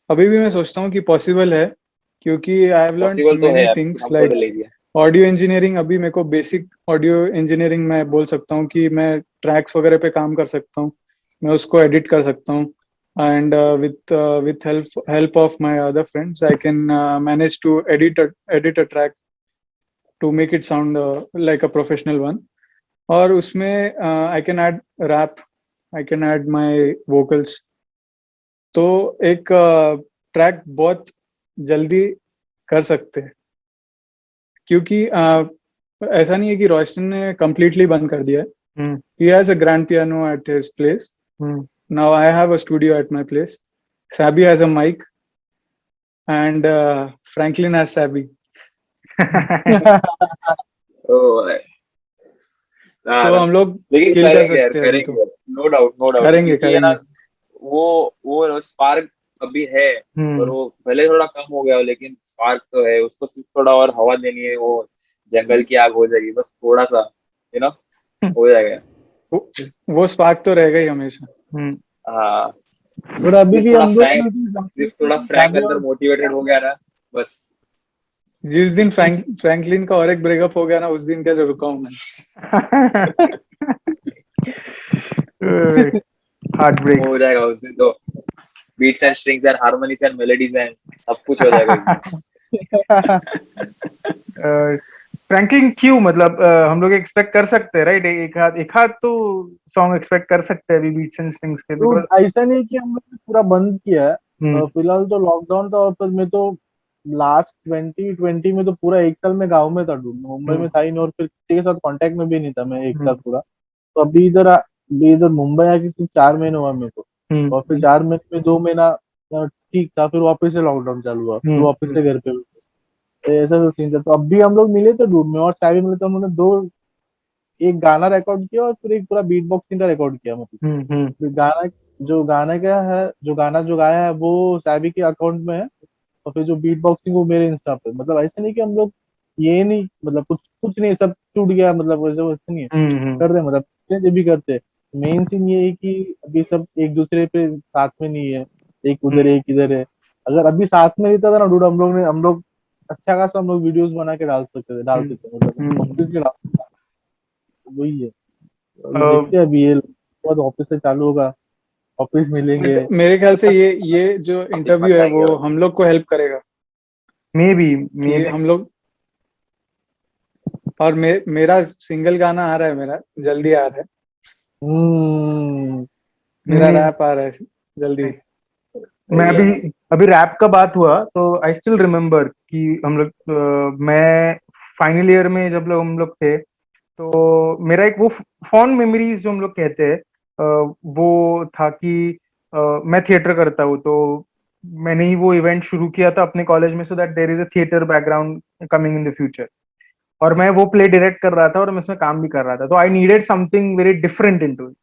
अभी भी मैं सोचता हूँ कि पॉसिबल है, क्योंकि आई हैव लर्न पॉसिबल तो है मेनी यार, थिंग्स हमको लाइक लीजिए। Audio engineering. अभी मेरे को बेसिक ऑडियो इंजीनियरिंग मैं बोल सकता हूँ कि मैं ट्रैक्स वगैरह पे काम कर सकता हूँ, मैं उसको एडिट कर सकता हूँ। And with help of my other friends I can manage to edit a track to make it sound like a professional one. और उसमें I can add rap, I can add my vocals. तो एक track बहुत जल्दी कर सकते हैं, क्योंकि ऐसा नहीं है कि रोस्टन ने completely बंद कर दिया है। हम्म He has a grand piano at his place. Hmm Now I have a studio at my place. Sabi has a mic and Franklin has Sabi. तो तो हाँ, हम लोग लेकिन किल कर करेंगे यार, सकते हैं अभी तो। करेंगे। नो डाउट, नो डाउट, करेंगे क्योंकि ये ना, करेंगे। वो स्पार्क अभी है। और हम्म वो भले थोड़ा कम हो गया हो, लेकिन स्पार्क तो है। उसको सिर्फ थोड़ा और हवा देनी है, वो जंगल की आग हो जाएगी बस थोड़ा सा, यू नो, हो जाएगा। वो, वो स्पार्क तो रहेगा ही हमेशा। हम्म हाँ, और अभी सिर्फ भी थोड़ा हम लोग फ्रैंक, सिर्फ थोड़ा फ्रैंक साबिया अंदर मोटिवेटेड हो गया ना, बस। जिस दिन फ्रैंकलिन का और एक ब्रेकअप हो गया ना, उस दिन क्या जो रुका हूं मैं। हार्ट हो ब्रेक्स। जाएगा उस दिन तो। Beats and strings and harmonies and melodies and सब कुछ हो जाएगा उस दिन। फ्रैंकलिन क्यों, मतलब हम लोग एक्सपेक्ट कर सकते हैं राइट, एक हाथ तो सॉन्ग एक्सपेक्ट कर सकते हैं अभी बीट्स एंड स्टिंग्स के, तो बिकॉज ऐसा नहीं कि हम लोग ने पूरा बंद किया है। हम्म फिलहाल तो लॉकडाउन था, और फिर मैं तो लास्ट 2020 में तो पूरा एक साल में गाँव में था, डूब मुंबई में हम्म था ही नहीं, और फिर किसी के साथ कांटेक्ट में भी नहीं था मैं एक साल हम्म पूरा। तो अभी इधर मुंबई आके सिर्फ 4 महीने हुआ मेरे को। और फिर 4 महीने में 2 महीना ठीक था, फिर वापस से लॉकडाउन चालू हुआ, फिर वापस हम्म से घर पे। तो ऐसा तो सीन था। तो अभी हम लोग मिले थे डूब में, और चाबी मिले तो हम लोगों ने दो, एक गाना रिकॉर्ड किया और फिर एक पूरा बीट बॉक्सिंग का रिकॉर्ड किया, मतलब। हम्म फिर गाना जो गाया है वो सैबी के अकाउंट में है। और फिर जो बीट बॉक्सिंग वो मेरे इंस्टा पे। मतलब ऐसा नहीं कि हम लोग ये नहीं, मतलब कुछ कुछ नहीं, सब टूट गया, मतलब वैसे वैसे नहीं है। हम्म कर रहे हैं, मतलब जो भी करते हैं। मेन सीन ये है कि अभी सब एक दूसरे पे साथ में नहीं है, एक उधर एक इधर है। अगर अभी साथ में रहता था ना डूड, हम लोग अच्छा खासा हम लोग वीडियोस बना के डालते थे, मतलब हम्म ऑफिस के डालते थे। वही है। तो अभी देखते हैं, अभी ये बाद ऑफिस से चालू होगा, ऑफिस मिलेंगे। बट मेरे ख्याल से ये जो वापिस इंटरव्यू मजा है आएंगे वो भाई। हम लोग को हेल्प करेगा मे बी मे कि बी हम लोग। और मेरा सिंगल गाना आ रहा है, मेरा जल्दी आ रहा है। हम्म। मेरा रैप आ रहा है जल्दी। मैं सही है। अभी अभी रैप का बात हुआ तो आई स्टिल रिमेम्बर कि हम लोग मैं फाइनल ईयर में जब लोग हम लोग थे, तो मेरा एक वो फॉन्ड मेमोरीज जो हम लोग कहते हैं, वो था कि मैं थिएटर करता हूँ, तो मैंने ही वो इवेंट शुरू किया था अपने कॉलेज में, so that there is a theatre background coming in the future. और मैं वो प्ले डायरेक्ट कर रहा था और मैं इसमें काम भी कर रहा था, तो I needed something very different into it.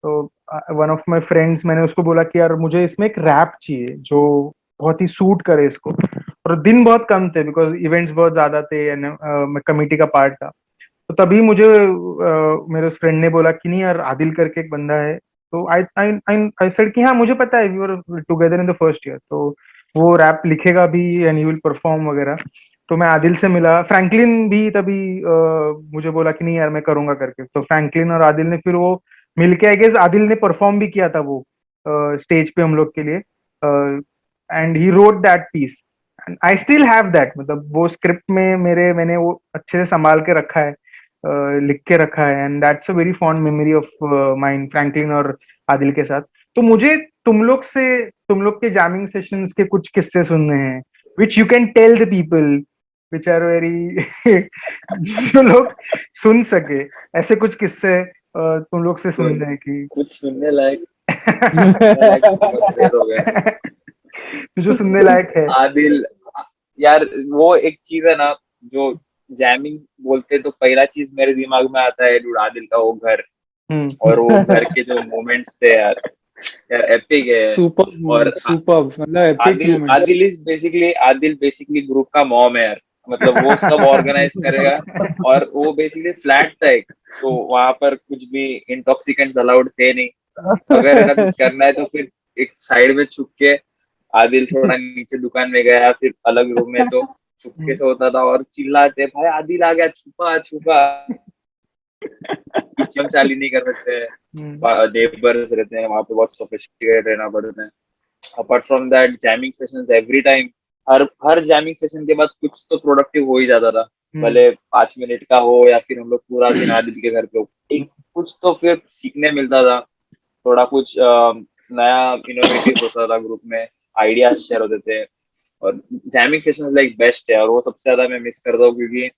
तो वन ऑफ माय फ्रेंड्स, मैंने उसको बोला कि यार मुझे इसमें एक रैप चाहिए जो बहुत ही सूट करे इसको, और दिन बहुत कम थे बिकॉज इवेंट्स बहुत ज्यादा थे एंड मैं कमेटी का पार्ट था। तो तभी मुझे मेरे उस फ्रेंड ने बोला कि नहीं यार, आदिल करके एक बंदा है। तो आई आई आई सेड कि हाँ मुझे पता है, we were together in the first year, तो वो रैप लिखेगा भी एंड ही विल परफॉर्म वगैरह। तो मैं आदिल से मिला, फ्रैंकलिन भी तभी मुझे बोला कि नहीं यार मैं करूंगा करके। तो फ्रैंकलिन और आदिल ने फिर वो मिलके, आई गेस आदिल ने परफॉर्म भी किया था वो स्टेज पे हम लोग के लिए, and he wrote that piece and I still have that. मतलब वो स्क्रिप्ट में मैंने वो अच्छे से संभाल के रखा है, लिख के रखा है, and that's a very fond memory of mine, Franklin और आदिल के साथ। तो मुझे तुम लोग के जैमिंग सेशंस के कुछ किस्से सुनने हैं which you can tell the people, which are very जो लोग सुन सके, ऐसे कुछ किस्से तुम लोग से सुनने हैं कि कुछ सुनने लायक सुनने लायक तो बहुत रेयर हो गया। जो सुनने लायक है। आदिल, यार वो एक चीज है ना, जो जैमिंग बोलते तो पहला चीज मेरे दिमाग में आता है डूड, आदिल का वो घर, और वो घर के जो मोमेंट्स थे यार, यार एपिक है। और सुपर मतलब epic moment. Adil basically group का मॉम है यार, मतलब वो सब ऑर्गेनाइज करेगा। और वो बेसिकली फ्लैट था एक, तो वहां पर कुछ भी इंटॉक्सिकेंट्स अलाउड थे नहीं। अगर है ना कुछ करना है तो फिर एक साइड में छुप के आदिल थोड़ा नीचे दुकान में गया, फिर अलग रूम में तो चुपके से होता था और चिल्लाते भाई आदिल आ गया, छुपा छुपा। हम चाली नहीं कर सकते, नेबर्स रहते हैं वहां पे, बहुत सोफिस्टिकेटेड रहना पड़ता है। Apart from that jamming sessions every time, her jamming session के बाद कुछ तो प्रोडक्टिव हो ही जाता था, भले 5 मिनट का हो या फिर हम लोग पूरा दिन आदिल के घर पे हो, एक कुछ तो फिर सीखने मिलता था, थोड़ा कुछ नया इनोवेटिव होता था ग्रुप में, आइडियाज शेयर होते थे। और जैमिंग सेशंस लाइक बेस्ट है, और वो सबसे ज्यादा मैं मिस करता हूँ क्योंकि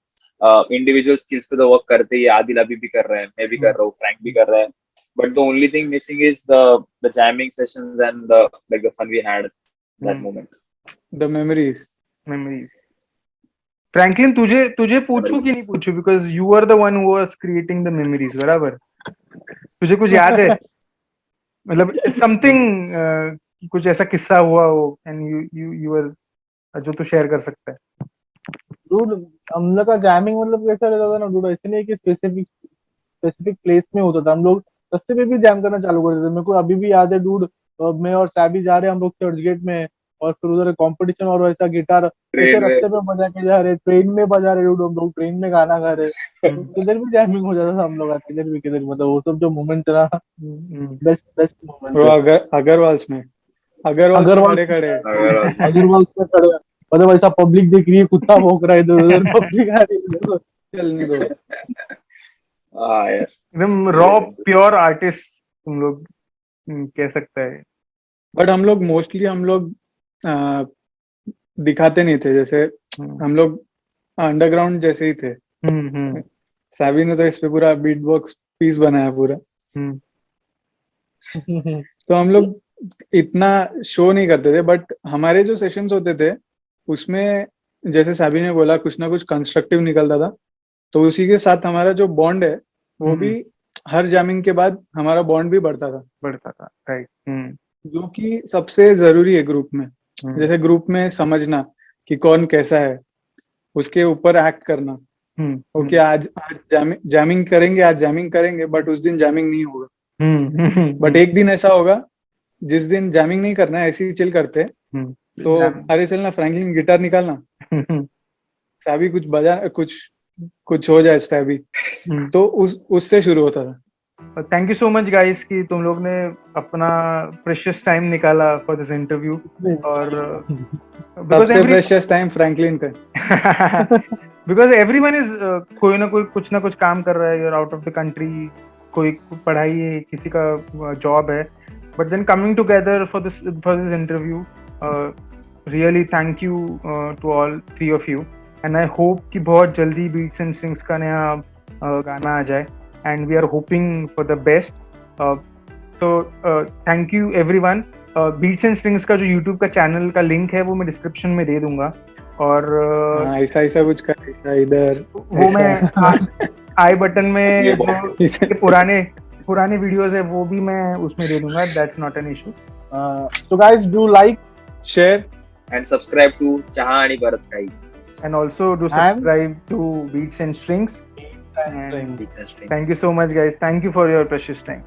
इंडिविजुअल स्किल्स पे तो वर्क करते ही, आदिल अभी भी कर रहे हैं, मैं भी कर रहा हूँ, फ्रैंक भी कर रहा है, but the only thing missing is the jamming sessions and the fun we had that moment. The memories. Franklin, तुझे पूछूं कि नहीं पूछूं, because you are the one who was creating the memories, बराबर? तुझे कुछ याद है, मतलब समथिंग कुछ ऐसा किस्सा हुआ हो एंड यू आर, जो तू शेयर कर सकता है? डूड, हम लोग का जैमिंग मतलब कैसा रहता था ना डूड, ऐसे नहीं कि स्पेसिफिक प्लेस में होता था, हम लोग रास्ते पे भी जैम करना चालू कर देते थे। मेरे को अभी भी याद है डूड, मैं और सैबी जा रहे हैं हम लोग चर्च गेट में, और फिर उधर कंपटीशन और वैसा गिटार ऐसे ट्रेन में रास्ते पे बजा के जा रहे, ट्रेन में बजा रहे डूड, हम लोग ट्रेन में गाना गा रहे, तो किधर भी जैमिंग हो जाता था हम लोग का, किधर भी मतलब वो सब जो मोमेंट था ना, बेस्ट बेस्ट मोमेंट ब्रो है। अगरवाल्स में अग्रवाल खड़े खड़े अगर अग्रवाल में खड़े, मतलब ऐसा पब्लिक दिख रही है, कुत्ता भौंक रहा है इधर उधर, पब्लिक आ रही है इधर उधर, चलने दो। हाँ यार, एकदम रॉ प्योर आर्टिस्ट तुम लोग, कह सकते हैं। बट हम लोग आ, दिखाते नहीं थे, जैसे हम लोग अंडरग्राउंड जैसे ही थे। सैवी ने तो इस पे पूरा बीट बॉक्स पीस बनाया पूरा। तो हम लोग इतना शो नहीं करते थे, बट हमारे जो सेशंस होते थे उसमें जैसे सैवी ने बोला कुछ ना कुछ कंस्ट्रक्टिव निकलता था, तो उसी के साथ हमारा जो बॉन्ड है वो भी हर जैमिंग के बाद हमारा बॉन्ड भी बढ़ता था, राइट। जो कि सबसे जरूरी है ग्रुप में। जैसे ग्रुप में समझना कि कौन कैसा है, उसके ऊपर एक्ट करना। ओके, आज जैमिंग करेंगे बट उस दिन जैमिंग नहीं होगा। बट एक दिन ऐसा होगा जिस दिन जैमिंग नहीं करना है, ऐसे ही चिल करते हैं, तो अरे चलना फ्रैंकलिन गिटार निकालना, सैवी कुछ बजा, कुछ हो जाए सैवी, तो उससे शुरू होता था। Thank you so much guys कि तुम लोग ने अपना प्रेशियस टाइम निकाला फॉर दिस इंटरव्यू। और सबसे प्रेशियस टाइम फ्रैंकलिन का, बिकॉज एवरीवन इज कोई ना कोई कुछ ना कुछ काम कर रहा है, you're out of the country, कोई पढ़ाई है, किसी का जॉब है, but then coming together for this interview, really thank you to all 3 of you, and I hope कि बहुत जल्दी बीट्स एंड स्ट्रिंग्स का नया गाना आ जाए, and we are hoping for the best. So thank you everyone. Beats and Strings का जो YouTube का चैनल का लिंक है वो मैं डिस्क्रिप्शन में दे दूंगा, और ऐसा ऐसा कुछ कर, ऐसा इधर वो मैं आई बटन में ये जो ये पुराने वीडियोस है वो भी मैं उसमें दे दूंगा, that's not an issue. So guys, do like share and subscribe to चहा आणि बरंच काही. and also do subscribe to Beats and Strings. And and Beats and Strings. thank you so much, guys. Thank you for your precious time.